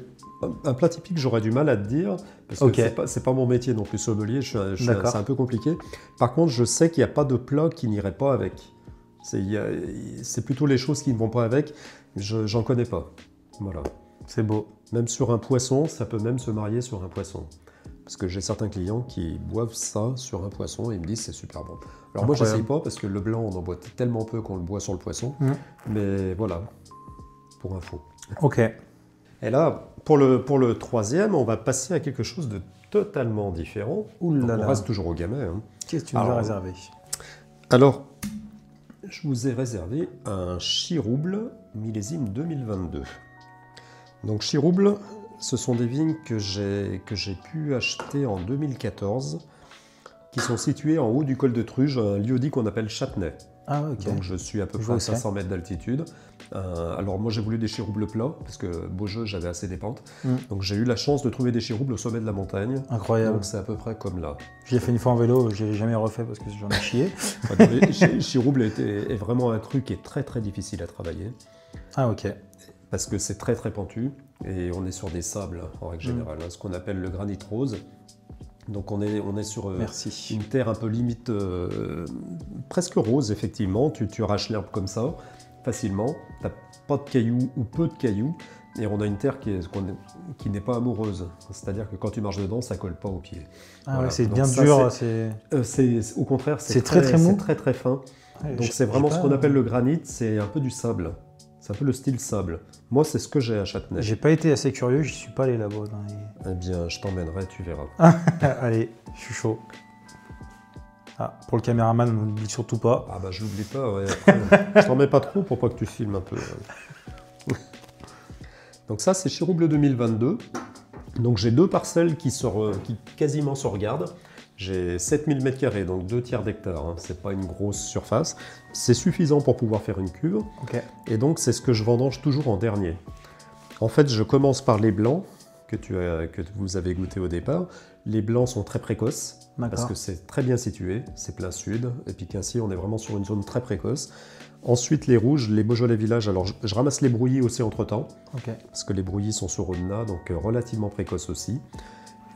un plat typique, j'aurais du mal à te dire, parce que c'est pas mon métier non plus, sommelier, c'est un peu compliqué. Par contre, je sais qu'il n'y a pas de plat qui n'irait pas avec. C'est plutôt les choses qui ne vont pas avec, j'en connais pas. Voilà. C'est beau. Même sur un poisson, ça peut même se marier sur un poisson. Parce que j'ai certains clients qui boivent ça sur un poisson et ils me disent c'est super bon. Alors moi, j'essaye pas parce que le blanc, on en boit tellement peu qu'on le boit sur le poisson. Mais voilà, pour info. Ok. Et là, pour le troisième, on va passer à quelque chose de totalement différent. On reste toujours au gamay. Hein. Qu'est-ce que tu nous as réservé? Alors, je vous ai réservé un Chirouble millésime 2022. Donc Chirouble, ce sont des vignes que j'ai pu acheter en 2014, qui sont situées en haut du col de Truges, un lieu-dit qu'on appelle Châtenay. Ah, ok. Donc je suis à peu près à 500 mètres d'altitude. Alors moi j'ai voulu des chiroubles plats, parce que Beaujeu j'avais assez des pentes. Donc j'ai eu la chance de trouver des chiroubles au sommet de la montagne. Incroyable. Donc c'est à peu près comme là. J'y ai fait une fois en vélo, j'ai jamais refait parce que j'en ai chié. Chirouble est vraiment un cru qui est très très difficile à travailler. Ah ok. parce que c'est très très pentu et on est sur des sables en règle générale, ce qu'on appelle le granit rose. Donc on est sur une terre un peu limite, presque rose effectivement, tu arraches l'herbe comme ça, facilement, tu n'as pas de cailloux ou peu de cailloux, et on a une terre qui n'est pas amoureuse, c'est-à-dire que quand tu marches dedans, ça colle pas aux pieds. Ah voilà. Ouais, c'est bien dur. Au contraire, c'est très mou. C'est très fin. Ouais, donc c'est vraiment ce qu'on appelle le granit, c'est un peu du sable. C'est un peu le style sable. Moi, c'est ce que j'ai à Châtenay. J'ai pas été assez curieux, j'y suis pas allé là-bas. Eh bien, je t'emmènerai, tu verras. Allez, je suis chaud. Ah, pour le caméraman, on n'oublie surtout pas. Ah bah je l'oublie pas, ouais. Après, je t'en mets pas trop pour pas que tu filmes un peu. Donc ça, c'est Chirouble 2022. Donc j'ai 2 parcelles qui quasiment se regardent. J'ai 7000 m², donc 2 tiers d'hectare. Hein. C'est pas une grosse surface. C'est suffisant pour pouvoir faire une cuve. Okay. Et donc c'est ce que je vendange toujours en dernier. En fait, je commence par les blancs que vous avez goûté au départ. Les blancs sont très précoces parce que c'est très bien situé. C'est plein sud. Et puis qu'ainsi, on est vraiment sur une zone très précoce. Ensuite, les rouges, les Beaujolais Village. Alors, je ramasse les brouillis aussi entre-temps. Okay. Parce que les brouillis sont sur Audenat, donc relativement précoces aussi.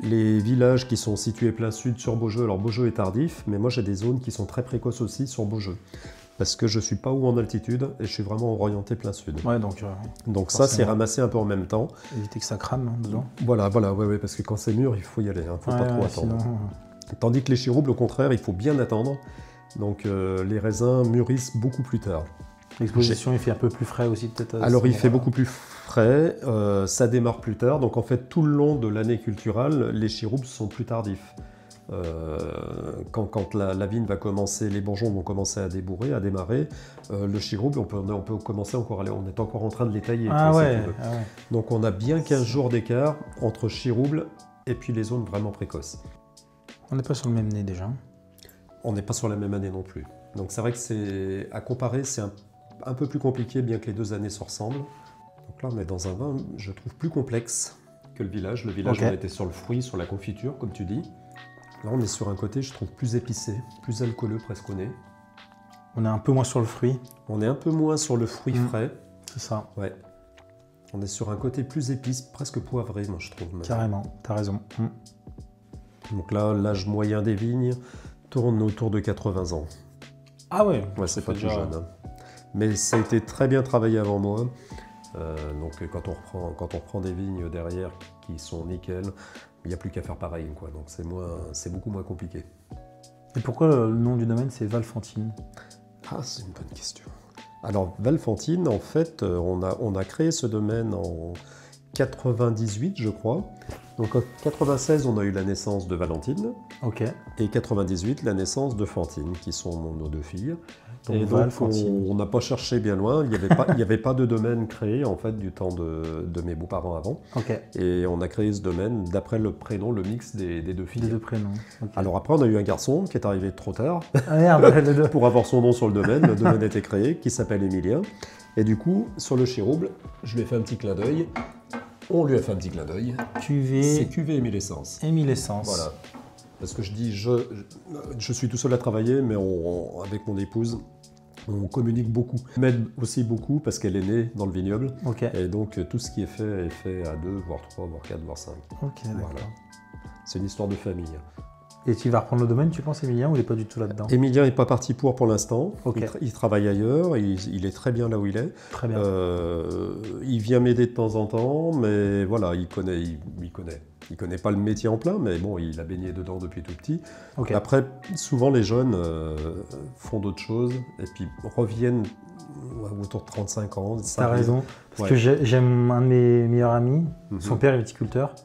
Les villages qui sont situés plein sud sur Beaujeu, alors Beaujeu est tardif, mais moi j'ai des zones qui sont très précoces aussi sur Beaujeu. Parce que je suis pas haut en altitude et je suis vraiment orienté plein sud. Ouais, donc ça, c'est ramassé un peu en même temps. Éviter que ça crame dedans. Voilà, ouais, parce que quand c'est mûr, il faut y aller, faut pas trop attendre. Sinon... Tandis que les chiroubles, au contraire, il faut bien attendre. Donc les raisins mûrissent beaucoup plus tard. L'exposition, il fait un peu plus frais aussi peut-être. Alors il fait beaucoup plus frais, ça démarre plus tard, donc en fait tout le long de l'année culturale, les chiroubles sont plus tardifs. Quand la vigne va commencer, les bourgeons vont commencer à débourrer, à démarrer, le chirouble, on peut commencer encore, on est encore en train de les tailler. Donc on a bien 15 jours d'écart entre chirouble et puis les zones vraiment précoces. On n'est pas sur le même nez déjà. On n'est pas sur la même année non plus. Donc c'est vrai que à comparer, c'est un peu plus compliqué, bien que les 2 années se ressemblent. Donc là, on est dans un vin, je trouve, plus complexe que le village. Le village, on était sur le fruit, sur la confiture, comme tu dis. Là, on est sur un côté, je trouve, plus épicé, plus alcooleux presque au nez. On est un peu moins sur le fruit. On est un peu moins sur le fruit frais. C'est ça. Ouais. On est sur un côté plus épice, presque poivré, moi, je trouve. Carrément, t'as raison. Donc là, l'âge moyen des vignes tourne autour de 80 ans. Ah ouais. Ouais, c'est pas tout jeune. Hein. Mais ça a été très bien travaillé avant moi. Donc quand on reprend des vignes derrière qui sont nickel, il n'y a plus qu'à faire pareil, quoi. Donc c'est beaucoup moins compliqué. Et pourquoi le nom du domaine c'est Valfantine? Ah, c'est une bonne question. Alors Valfantine, en fait, on a créé ce domaine en 98, je crois. Donc en 96, on a eu la naissance de Valentine. Ok. Et 98, la naissance de Fantine, qui sont nos 2 filles. Et donc on n'a pas cherché bien loin, il n'y avait pas de domaine créé en fait du temps de mes beaux-parents avant. Okay. Et on a créé ce domaine d'après le prénom, le mix des 2 filles. Des 2 prénoms. Okay. Alors après on a eu un garçon qui est arrivé trop tard pour avoir son nom sur le domaine. Le domaine a été créé, qui s'appelle Emilien. Et du coup, sur le chirouble, je lui ai fait un petit clin d'œil. On lui a fait un petit clin d'œil. C'est cuvée Émile Essence. Émile Essence. Voilà. Parce que je dis, je suis tout seul à travailler, mais avec mon épouse, on communique beaucoup. Elle m'aide aussi beaucoup parce qu'elle est née dans le vignoble. Okay. Et donc tout ce qui est fait à 2, voire 3, voire 4, voire 5. Ok, d'accord. Voilà. C'est une histoire de famille. Et tu vas reprendre le domaine, tu penses, Emilien, ou il n'est pas du tout là-dedans? Emilien n'est pas parti pour l'instant. Okay. Il travaille ailleurs, il est très bien là où il est. Très bien. Il vient m'aider de temps en temps, mais voilà, il connaît. Il connaît pas le métier en plein, mais bon, il a baigné dedans depuis tout petit. Okay. Après, souvent les jeunes font d'autres choses et puis reviennent autour de 35 ans. T'as raison, parce que j'aime un de mes meilleurs amis, son père est viticulteur,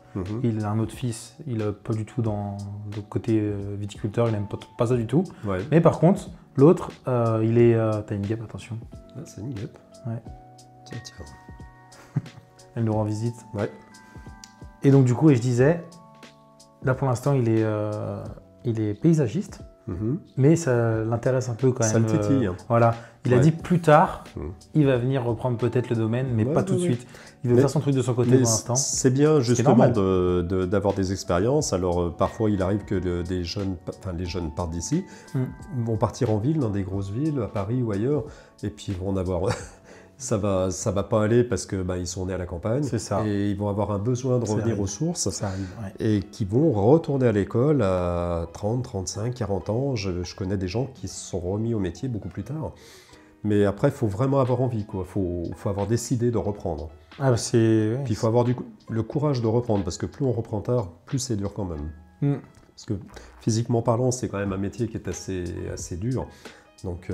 il a un autre fils, il n'est pas du tout dans le côté viticulteur, il n'aime pas ça du tout. Ouais. Mais par contre, l'autre, il est... T'as une guêpe, attention. Ah, c'est une guêpe. Ouais. Tiens. Elle nous rend visite. Ouais. Et donc du coup, je disais, là pour l'instant, il est paysagiste, mais ça l'intéresse un peu quand même. Ça le titille. Voilà. Il a dit plus tard, il va venir reprendre peut-être le domaine, mais pas tout de suite. Il veut faire son truc de son côté pour l'instant. C'est bien justement d'avoir des expériences. Alors parfois, il arrive que les jeunes partent d'ici, vont partir en ville, dans des grosses villes, à Paris ou ailleurs, et puis ils vont avoir... ça va pas aller parce que ils sont nés à la campagne. C'est ça. Et ils vont avoir un besoin de revenir aux sources. Ça arrive, ouais. Et qui vont retourner à l'école à 30, 35, 40 ans. Je connais des gens qui se sont remis au métier beaucoup plus tard. Mais après, il faut vraiment avoir envie, quoi. Faut avoir décidé de reprendre. Ah, c'est... Puis il faut avoir le courage de reprendre, parce que plus on reprend tard, plus c'est dur quand même. Parce que physiquement parlant, c'est quand même un métier qui est assez dur. Donc,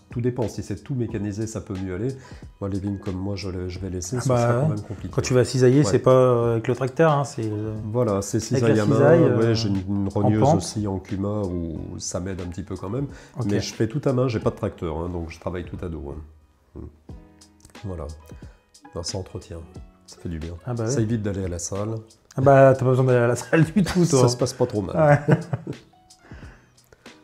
tout dépend. Si c'est tout mécanisé, ça peut mieux aller. Moi, les vignes comme moi, je vais laisser, ça sera quand même compliqué. Quand tu vas cisailler, c'est pas avec le tracteur, hein, c'est... Voilà, c'est cisaille à main. J'ai une rogneuse aussi en Cuma où ça m'aide un petit peu quand même. Okay. Mais je fais tout à main, j'ai pas de tracteur, hein, donc je travaille tout à dos. Hein. Voilà. Non, ça entretient, ça fait du bien. Ah bah ça évite d'aller à la salle. Ah bah, t'as pas besoin d'aller à la salle du tout, toi. Ça se passe pas trop mal. Ouais.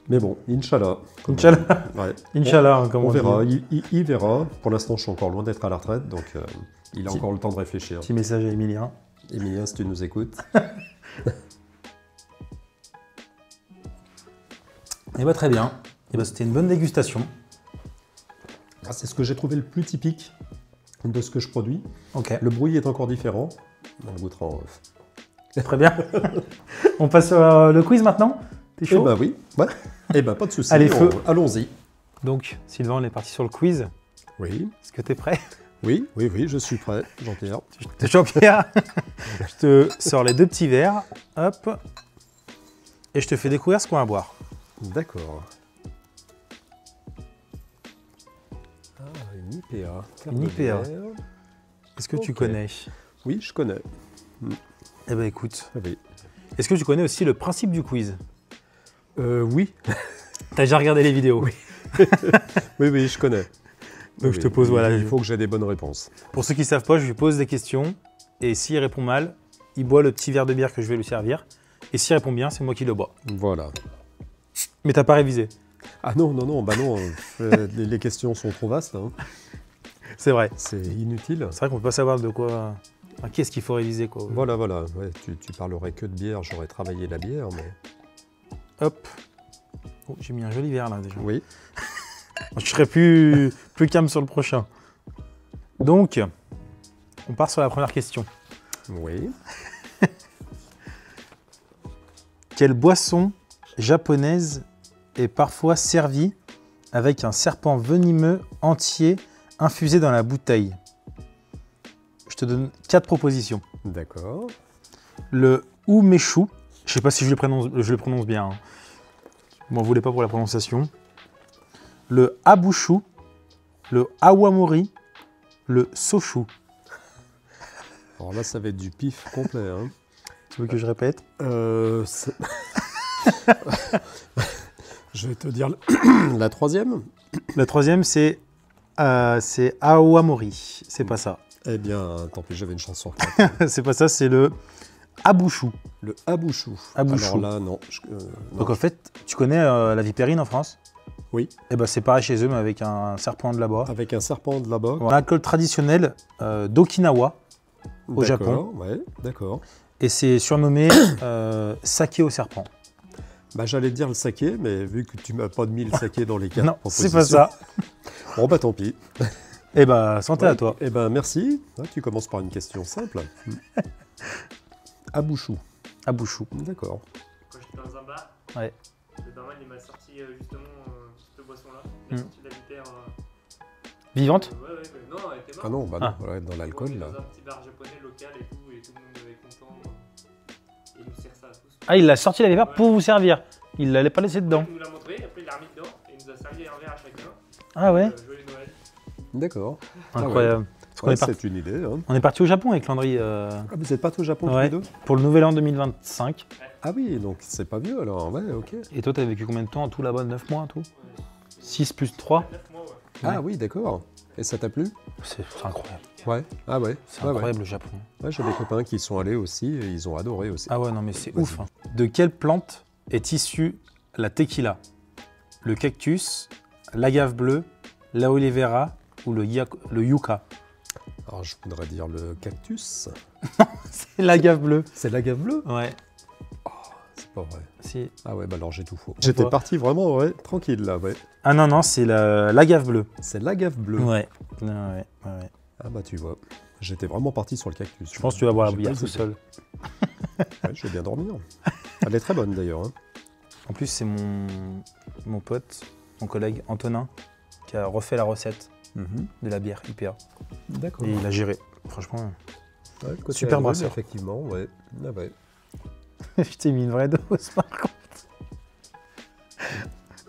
Mais bon, Inch'Allah. Inch'Allah. Ouais. Inch'Allah, on verra. Il verra. Pour l'instant, je suis encore loin d'être à la retraite, donc il a encore le temps de réfléchir. Petit message à Emilien. Emilien, si tu nous écoutes. Et bah très bien. Et bah c'était une bonne dégustation. Ah, c'est ce que j'ai trouvé le plus typique de ce que je produis. Okay. Le bruit est encore différent. On le goûtera en off. Très bien. On passe sur le quiz maintenant. T'es chaud? Eh ben oui. Ouais. Eh ben pas de soucis. Allez, feu. Allons-y. Donc, Sylvain, on est parti sur le quiz. Oui. Est-ce que t'es prêt? Oui, je suis prêt, Jean-Pierre. Jean-Pierre, je te sors les deux petits verres. Hop. Et je te fais découvrir ce qu'on va boire. D'accord. Une IPA. Une IPA. Est-ce que tu connais? Oui, je connais. Eh ben écoute. Oui. Est-ce que tu connais aussi le principe du quiz? Oui. T'as déjà regardé les vidéos? Oui. oui, je connais. Donc je te pose, voilà. Il faut que j'ai des bonnes réponses. Pour ceux qui ne savent pas, je lui pose des questions. Et s'il répond mal, il boit le petit verre de bière que je vais lui servir. Et s'il répond bien, c'est moi qui le bois. Voilà. Mais t'as pas révisé? Ah non, les questions sont trop vastes. Hein. C'est vrai. C'est inutile. C'est vrai qu'on ne peut pas savoir de quoi... Enfin, qu'est-ce qu'il faut réviser, quoi. Voilà. Ouais, tu parlerais que de bière, j'aurais travaillé la bière, mais... Hop. Oh, j'ai mis un joli verre, là, déjà. Oui. Je serai plus calme sur le prochain. Donc, on part sur la première question. Oui. Quelle boisson japonaise est parfois servie avec un serpent venimeux entier infusé dans la bouteille? Je te donne 4 propositions. D'accord. Le umeshu, je ne sais pas si je le prononce bien. Hein. M'en voulez pas pour la prononciation. Le abushu, le awamori, le soshu. Alors là, ça va être du pif complet. Hein. Tu veux que je répète? Je vais te dire la troisième. La troisième, c'est awamori. C'est pas ça. Eh bien, tant pis, j'avais une chance sur 4. C'est pas ça, c'est le abushu. Le abushu. Abushu. Alors là, non. Donc en fait, tu connais la vipérine en France? Oui. Et ben c'est pareil chez eux, mais avec un serpent de là-bas. Avec un serpent de là-bas. Un alcool traditionnel d'Okinawa, au Japon. Ouais, d'accord. Et c'est surnommé saké au serpent. Bah, j'allais te dire le saké, mais vu que tu m'as pas mis le saké dans les 4 non, propositions... c'est pas ça. Bon, bah tant pis. Eh ben, santé à toi. Eh ben, merci. Tu commences par une question simple. Abushu. Abushu. D'accord. Quand j'étais dans un bar, ouais. Le barman il m'a sorti justement cette boisson-là. Il a sorti de la bière. Vivante? Ouais, non, elle était morte. Ah non, bah non, ouais, dans l'alcool là. Dans un petit bar japonais local et tout le monde est content. Et il nous sert ça à tous. Ah, il l'a sorti la bière pour vous servir. Il l'allait pas laisser dedans. Il nous l'a montré, après il l'a remis dedans et il nous a servi un verre à chacun. Ah ouais. Joyeux Noël. D'accord. Incroyable. Ouais, c'est une idée. Hein. On est parti au Japon avec Landry. Ah, vous n'êtes pas au Japon tous ouais, les deux? Pour le nouvel an 2025. Ah oui, donc c'est pas vieux alors. Ouais, ok. Et toi, t'as vécu combien de temps en tout là-bas? 9 mois en tout? 6 plus 3? 9 mois, ouais. Ah oui, d'accord. Et ça t'a plu? C'est incroyable. Ouais. Ah ouais. C'est incroyable le Japon. Ouais, j'ai des copains qui y sont allés aussi et ils ont adoré aussi. Ah ouais, non mais c'est ouf. Hein. De quelle plante est issue la tequila? Le cactus, l'agave bleue, l'aloe vera ou le yucca? Alors je voudrais dire le cactus. C'est l'agave bleue. C'est l'agave bleue? Ouais. Oh, c'est pas vrai. Si. Ah ouais, bah alors j'ai tout faux. J'étais parti vraiment, ouais, tranquille là, ouais. Ah non, non, c'est l'agave bleue. C'est l'agave bleue. Ouais. Ouais. Ah bah tu vois, j'étais vraiment parti sur le cactus. Je pense que tu vas boire la J'ai bouillarde pas tout hésité. seul. Ouais, je vais bien dormir. Elle est très bonne d'ailleurs. Hein. En plus, c'est mon pote, mon collègue Antonin, qui a refait la recette de la bière IPA. D'accord. Et il a géré. Franchement, Ouais, côté super alcool, brasseur. effectivement, ouais. Ah ouais. je t'ai mis une vraie dose par contre.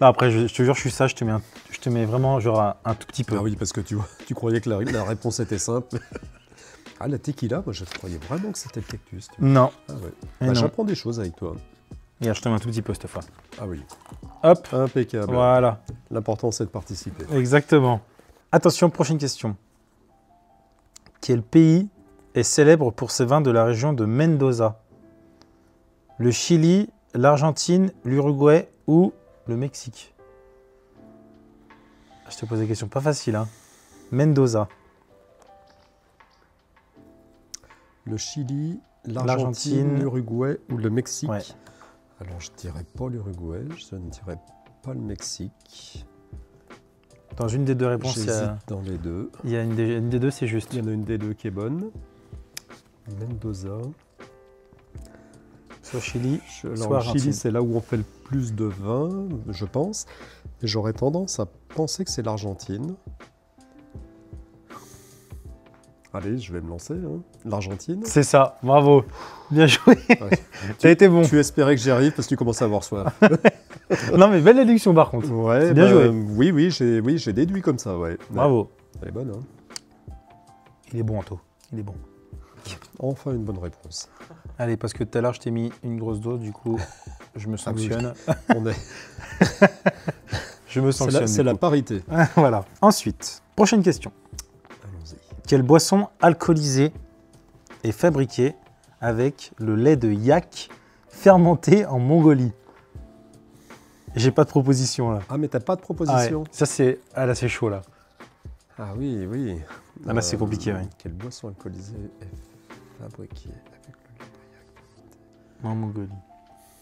Non, après, je te jure, je suis sage, je te mets vraiment genre un tout petit peu. Ah oui, parce que tu vois, tu croyais que la réponse était simple. Ah, la tequila, moi je croyais vraiment que c'était le cactus. Tu vois. Non. Ah ouais. Et Bah, non. j'apprends des choses avec toi. Et je te mets un tout petit peu cette fois. Ah oui. Hop. Impeccable. Voilà. L'important c'est de participer. Exactement. Attention, prochaine question. Quel pays est célèbre pour ses vins de la région de Mendoza? Le Chili, l'Argentine, l'Uruguay ou le Mexique? Je te pose des questions pas faciles, hein. Mendoza. Le Chili, L'Argentine. l'Argentine, l'Uruguay ou le Mexique. Ouais. Alors je dirais pas l'Uruguay, je ne dirais pas le Mexique. Dans une des deux réponses, J'hésite dans les deux. il y a une des deux, c'est juste. Il y en a une des deux qui est bonne. Mendoza. Soit Chili, Alors, soit le Argentine. Chili, c'est là où on fait le plus de vin, je pense. Et j'aurais tendance à penser que c'est l'Argentine. Allez, je vais me lancer. Hein. L'Argentine. C'est ça, bravo. Bien joué. Ouais. T'as été bon. Tu espérais que j'y arrive parce que tu commences à avoir soif. Non mais belle déduction par contre. Ouais, C'est bien joué. Oui, j'ai déduit comme ça, ouais. Bravo. Elle est bonne, hein. Il est bon, Anto. Il est bon. Enfin une bonne réponse. Allez, parce que tout à l'heure, je t'ai mis une grosse dose, du coup, je me sanctionne. On est... Je me sanctionne. C'est du la coup. parité. Voilà. Ensuite, prochaine question. Allons-y. Quelle boisson alcoolisée est fabriquée avec le lait de yak fermenté en Mongolie? J'ai pas de proposition là. Ah, mais t'as pas de Ah proposition? ouais, ça c'est... Ah là c'est chaud là. Ah oui, oui. Ah là c'est compliqué, ouais. Quelle boisson alcoolisée est fabriquée avec le lait de yak? En Mongolie.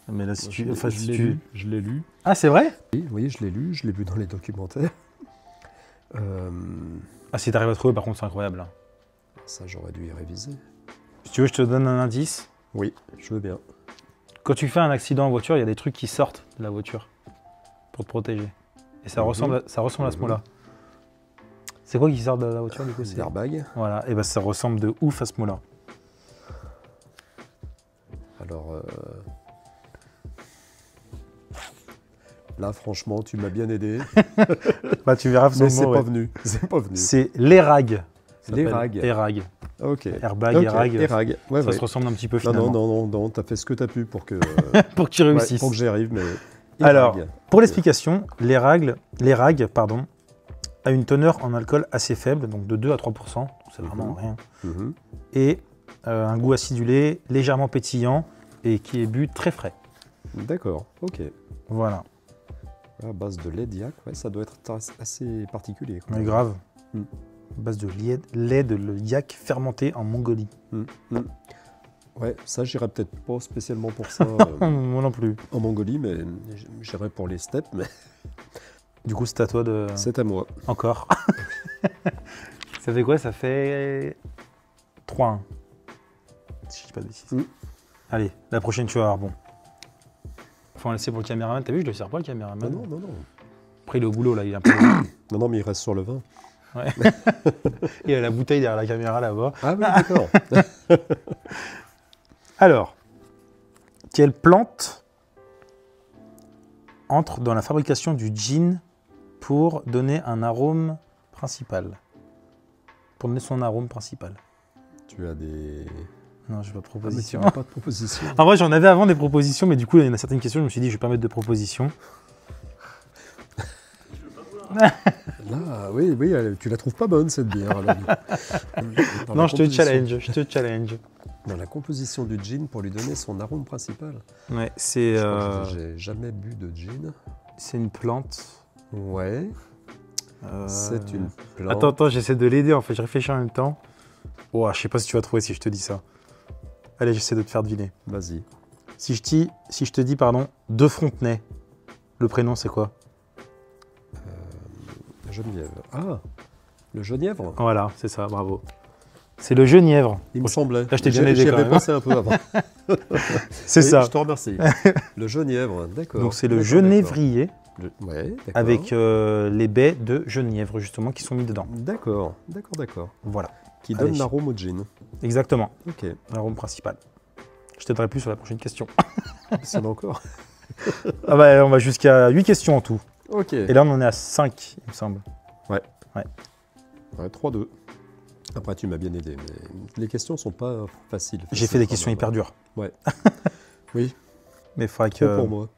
Mais là si tu... Je Enfin, l'ai si tu... lu, je l'ai lu. Ah c'est vrai? Oui, je l'ai lu, je l'ai vu dans les documentaires. Ah si t'arrives à trouver par contre c'est incroyable là. Ça, j'aurais dû y réviser. Si tu veux je te donne un indice. Oui, je veux bien. Quand tu fais un accident en voiture, il y a des trucs qui sortent de la voiture pour te protéger. Et ça ressemble à ce mot-là. C'est quoi qui sort de la voiture du coup? C'est airbag. Voilà, et ben ça ressemble de ouf à ce mot-là. Alors, là, franchement, tu m'as bien aidé. Bah tu verras Mais c'est pas venu. C'est pas venu. C'est l'érag. L'érag. Érag. Ok. Airbag, Ok, érag. Érag. Ouais, Ça ouais. se ressemble un petit peu Non, finalement. non, t'as fait ce que t'as pu pour que, Pour que tu réussisses. pour que j'y arrive, mais... Alors, Érag. pour l'explication, l'érag a une teneur en alcool assez faible, donc de 2 à 3%, c'est vraiment rien. Mhm. Et un goût acidulé, légèrement pétillant et qui est bu très frais. D'accord, ok. Voilà, À base de lait d'yak, ouais, ça doit être assez particulier. quand mais même. grave. Mm. Base de lait de yak fermenté en Mongolie. Ouais, ça, j'irais peut-être pas spécialement pour ça Moi non plus. en Mongolie, mais j'irais pour les steppes, mais Du coup, c'est à toi de... c'est à moi. Encore. Ça fait quoi? Ça fait 3-1. Si je dis pas de bêtises. Mm. Allez, la prochaine, tu vas avoir bon. Faut en laisser pour le caméraman. T'as vu, je le sers pas le caméraman. Non. Après, il est au boulot, là. Il est un peu... Non, mais il reste sur le vin. Ouais. Il a la bouteille derrière la caméra, là-bas. Ah oui, d'accord. Alors, quelle plante entre dans la fabrication du gin pour donner un arôme principal? Pour donner son arôme principal. Tu as des... Non, je n'ai pas de Ah, mais tu proposition. n'as pas de proposition. En vrai, j'en avais avant des propositions, mais du coup, il y en a certaines questions, je me suis dit, je vais pas mettre de propositions. Là, oui, tu la trouves pas bonne, cette bière. alors. Dans Non, la je te composition- challenge. Dans la composition du gin pour lui donner son arôme principal. Ouais, c'est Je crois que j'ai jamais bu de gin. une plante. Ouais, c'est une plante. Attends, j'essaie de l'aider, en fait, je réfléchis en même temps. Oh, je sais pas si tu vas trouver si je te dis ça. Allez, j'essaie de te faire deviner. Vas-y. Si je te dis, pardon, De Frontenay, le prénom c'est quoi? Geneviève. Ah, le Genièvre. Voilà, c'est ça, bravo. C'est le Genièvre. Il me semblait. Là, je t'ai bien aidé J'y quand avais même. pensé un peu avant. C'est Oui, ça. Je te remercie. Le Genièvre, d'accord. Donc c'est le D'accord, genévrier Ouais, d'accord. avec les baies de genièvre justement qui sont mis dedans. D'accord, d'accord, d'accord. Voilà, Qui donne Allez. l'arôme au gin. exactement, Ok. l'arôme principal. Je t'aiderai plus sur la prochaine question. Ça en a encore. Ah bah, on va jusqu'à 8 questions en tout. Ok. Et là on en est à 5, il me semble. Ouais, 3-2. Après, tu m'as bien aidé, mais les questions sont pas faciles. J'ai fait des questions hyper dures. Ouais. Oui, Mais il faudrait trop que... pour moi.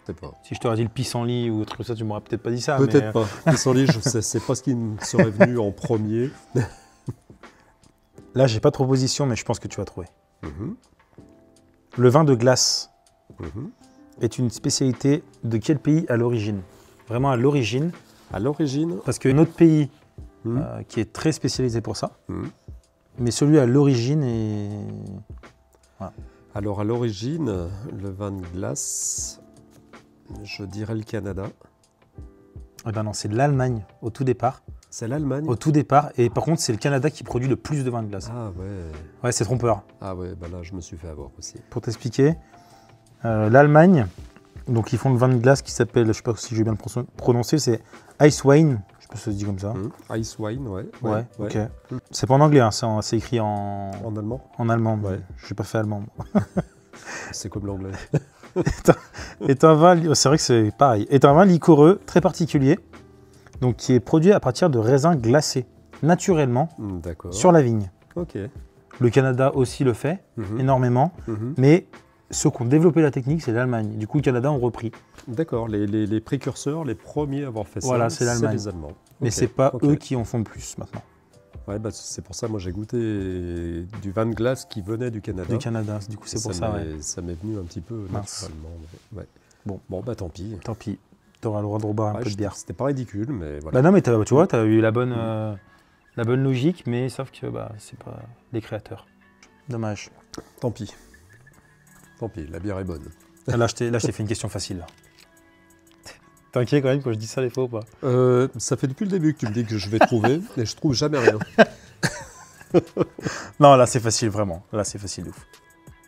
C'est pas. Si je t'aurais dit le pissenlit ou autre chose, ça, tu m'aurais peut-être pas dit ça. Peut-être mais... pas. Pissenlit, c'est pas ce qui me serait venu en premier. Là, j'ai pas de proposition, mais je pense que tu vas trouver. Mhm, Le vin de glace mhm. est une spécialité de quel pays à l'origine? Vraiment à l'origine, À l'origine, parce que notre pays mhm, qui est très spécialisé pour ça, mhm. mais celui à l'origine est... Alors à l'origine, le vin de glace, je dirais le Canada. Eh ben non, c'est l'Allemagne au tout départ. C'est l'Allemagne. Au tout départ, et par contre, c'est le Canada qui produit le plus de vin de glace. Ah ouais. Ouais, c'est trompeur. Ah ouais, bah là je me suis fait avoir aussi. Pour t'expliquer, l'Allemagne, donc ils font le vin de glace qui s'appelle, je sais pas si je vais bien le prononcer, c'est Ice Wine, je sais pas si ça se dit comme ça. Ice wine, ouais. Ouais, ok. C'est pas en anglais, hein, c'est écrit En allemand, en allemand. Ouais. Je n'ai pas fait allemand. moi. c'est comme l'anglais. Est un vin, c'est vrai que c'est pareil, est un vin liquoreux très particulier, donc qui est produit à partir de raisins glacés, naturellement, D'accord. sur la vigne. Ok. Le Canada aussi le fait, Mhm, énormément, mhm. mais ceux qui ont développé la technique, c'est l'Allemagne. Du coup, le Canada ont repris. D'accord, les précurseurs, les premiers à avoir fait Voilà, ça, c'est l'Allemagne. les Allemands. Mais Ok, c'est pas ok. eux qui en font le plus maintenant, Ouais, bah, c'est pour ça, moi j'ai goûté du vin de glace qui venait du Canada. du Canada. Du coup, c'est pour ça, ouais. Ça m'est venu un petit peu Mince. naturellement. Ouais. Bon. Bon, bah tant pis. Tant pis, t'auras le droit de reboire un Ouais, peu de bière. C'était pas ridicule, mais voilà. Bah non, mais tu vois, t'as eu la bonne logique, mais sauf que bah, c'est pas les créateurs. Dommage. Tant pis. Tant pis, la bière est bonne. Là, je t'ai fait une question facile. Là. T'es inquiet quand même quand je dis ça des fois ou pas? Ça fait depuis le début que tu me dis que je vais trouver, et je trouve jamais rien. Non, là, c'est facile, vraiment. Là, c'est facile de ouf.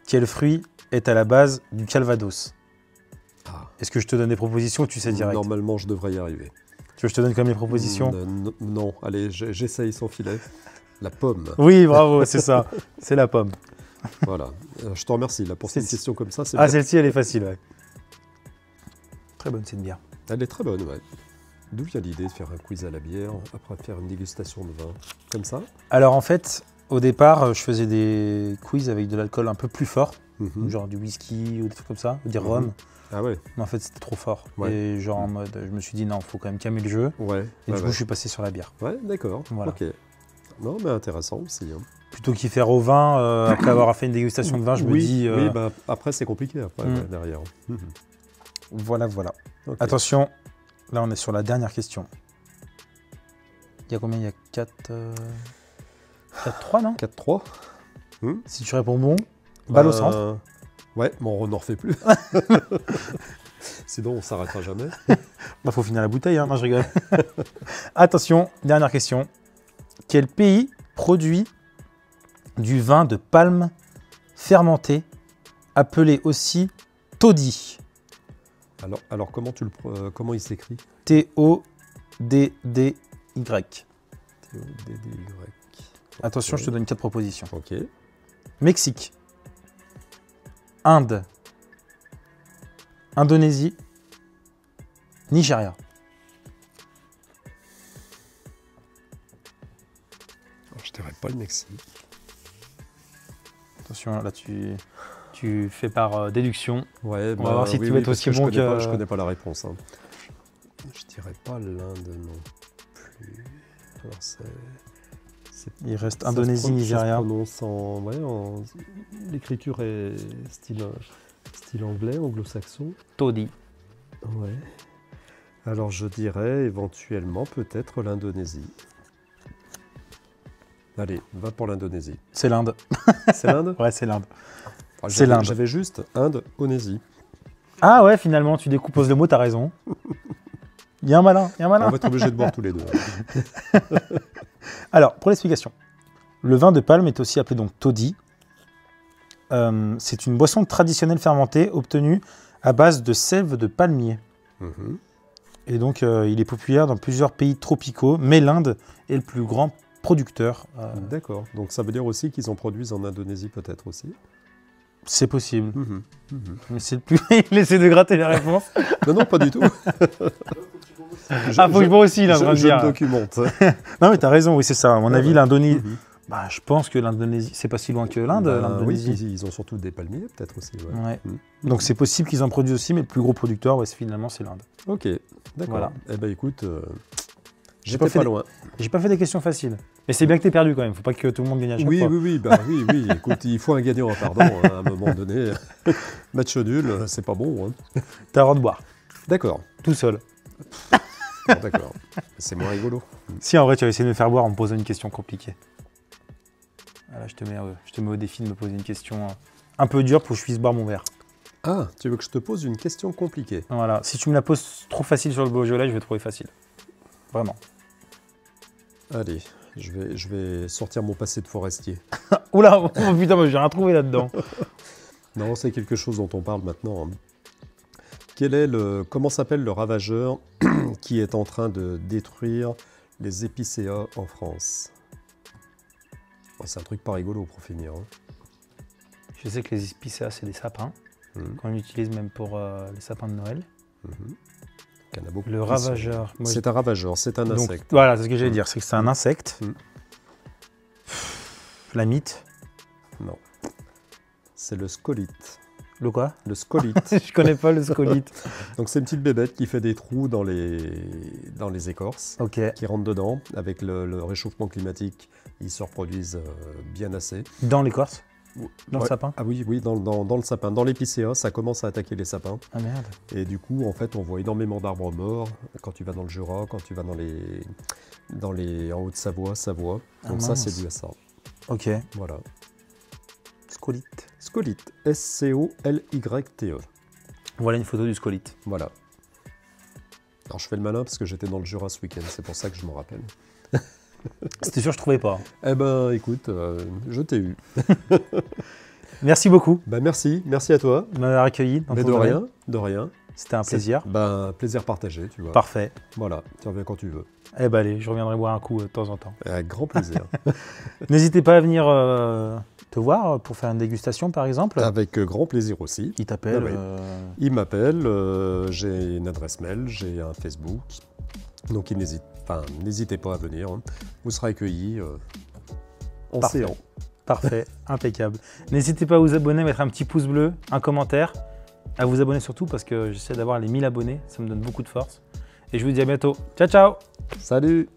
Quel fruit est à la base du calvados? Ah. Est-ce que je te donne des propositions ou tu sais direct? Normalement, je devrais y arriver. Tu veux que je te donne comme les propositions? Non, allez, j'essaye sans filet. La pomme. Oui, bravo, c'est ça. C'est la pomme. Voilà. Je te remercie. Là, pour cette C'est- question comme ça, c'est Ah, bien. celle-ci, elle est facile, ouais. Très bonne, cette bière. Elle est très bonne, ouais. D'où vient l'idée de faire un quiz à la bière, après faire une dégustation de vin comme ça? Alors, en fait, au départ, je faisais des quiz avec de l'alcool un peu plus fort, Mhm. genre du whisky ou des trucs comme ça, ou des Mhm. rhum. Ah ouais. Mais en fait, c'était trop fort. Ouais. Et genre en mode, je me suis dit non, faut quand même calmer le jeu. Ouais. Et ouais, du coup, ouais. je suis passé sur la bière. Ouais, d'accord. Voilà. Ok. Non, mais intéressant aussi. Hein. Plutôt qu'y faire au vin, après avoir fait une dégustation de vin, je me oui, dis. oui, bah, après, c'est compliqué après, Mm. ouais, derrière. Mhm. Voilà, voilà. Ok. Attention, là, on est sur la dernière question. Il y a combien? Il y a 4. 4-3, non? 4-3. Si tu réponds bon, balle au centre. Ouais, bon, on n'en refait plus. Sinon, on s'arrêtera jamais. Bah, faut finir la bouteille, hein. Non, je rigole. Attention, dernière question. Quel pays produit du vin de palme fermenté, appelé aussi toddy? Alors comment il s'écrit? T-O-D-D-Y. T-O-D-D-Y. Attention, je te donne 4 propositions. Ok. Mexique, Inde, Indonésie, Nigeria. Alors, je dirais pas le Mexique. Attention, là tu fais par déduction. Ouais, On va voir si tu vas être parce aussi que bon je que- connais pas la réponse. Hein. Je dirais pas l'Inde non plus. Alors Il reste ça se Indonésie, prononce- Nigeria. Ça se prononce l'écriture est style anglais, anglo-saxon. Toddy. Ouais. Alors je dirais éventuellement peut-être l'Indonésie. Allez, va pour l'Indonésie. C'est l'Inde. C'est l'Inde? Ouais, c'est l'Inde. C'est l'Inde. J'avais juste Inde, Onésien. Ah ouais, finalement, tu décomposes le mot, t'as raison. Il y a un malin, il y a un malin. On va être obligé de boire tous les deux. Alors, pour l'explication, le vin de palme est aussi appelé donc toddy. C'est une boisson traditionnelle fermentée obtenue à base de sève de palmier. Mhm. Et donc, il est populaire dans plusieurs pays tropicaux, mais l'Inde est le plus grand producteur. D'accord. Donc ça veut dire aussi qu'ils en produisent en Indonésie peut-être aussi. C'est possible. Mhm. Mhm. Mais c'est le plus... Il essaie de gratter les réponses. Non, non, pas du tout. Ah, faut que je bois aussi, là, je me documente. Non, mais t'as raison, oui, c'est ça. À mon avis, ouais. l'Indonésie... Mhm. Bah, je pense que l'Indonésie, c'est pas si loin que l'Inde, Oui, l'Indonésie. ils ont surtout des palmiers peut-être aussi. Ouais. Ouais. Mhm. Donc c'est possible qu'ils en produisent aussi, mais le plus gros producteur, ouais, finalement, c'est l'Inde. Ok, d'accord. Voilà. Eh ben écoute, J'ai pas j'étais fait pas des- loin. J'ai pas fait des questions faciles. Mais c'est bien que t'es perdu quand même, faut pas que tout le monde gagne à chaque Oui, fois. oui, oui, bah, oui, oui. Écoute, il faut un gagnant, pardon, hein, à un moment donné. Match nul, c'est pas bon. Hein. T'as le droit de boire, D'accord, tout seul. bon, d'accord. C'est moins rigolo. Si en vrai tu vas essayer de me faire boire en me posant une question compliquée. Voilà, je te mets au défi de me poser une question un peu dure pour que je puisse boire mon verre. Ah, tu veux que je te pose une question compliquée? Voilà, si tu me la poses trop facile sur le Beaujolais, je vais trouver facile. Vraiment. Allez, je vais sortir mon passé de forestier. Oula, oh putain, moi j'ai rien trouvé là-dedans. Non, c'est quelque chose dont on parle maintenant. Hein. Comment s'appelle le ravageur qui est en train de détruire les épicéas en France? Bon, c'est un truc pas rigolo pour finir. Hein. Je sais que les épicéas, c'est des sapins, Mhm. qu'on utilise même pour les sapins de Noël. Mhm. Il y en a beaucoup Le qui ravageur. moi, C'est un ravageur, c'est un donc, insecte. voilà, c'est ce que j'allais dire, c'est que c'est un insecte. Mm. La mythe. Non. C'est le scolite. Le quoi? Le scolite. Je connais pas le scolite. Donc c'est une petite bébête qui fait des trous dans les écorces, Ok. qui rentre dedans. Avec le réchauffement climatique, ils se reproduisent bien assez. Dans l'écorce? Dans le Ouais. sapin? Ah oui, oui, dans le sapin. Dans l'épicéa, ça commence à attaquer les sapins. Ah merde. Et du coup, en fait, on voit énormément d'arbres morts quand tu vas dans le Jura, quand tu vas en Haute-Savoie, Savoie. Ah Donc ça, mince. c'est dû à ça. Ok. Voilà. Scolite. Scolite. S-C-O-L-Y-T-E. Voilà une photo du scolite. Voilà. Alors je fais le malin parce que j'étais dans le Jura ce week-end, c'est pour ça que je m'en rappelle. C'était sûr, je trouvais pas. Eh ben écoute, je t'ai eu. Merci beaucoup Ben merci à toi. de m'avoir accueilli. dans Mais ton de domaine. rien, de rien. C'était un plaisir. Ben plaisir partagé, tu vois. Parfait. Voilà, tu reviens quand tu veux. Eh ben allez, je reviendrai boire un coup de temps en temps. Avec grand plaisir. N'hésitez pas à venir te voir pour faire une dégustation par exemple. Avec grand plaisir aussi. Il t'appelle. Ah oui. Il m'appelle, j'ai une adresse mail, j'ai un Facebook. Donc n'hésitez pas à venir. Hein. Vous serez accueillis en Parfait. séant. Parfait, impeccable. N'hésitez pas à vous abonner, mettre un petit pouce bleu, un commentaire. À vous abonner surtout parce que j'essaie d'avoir les 1000 abonnés, ça me donne beaucoup de force. Et je vous dis à bientôt. Ciao, ciao! Salut!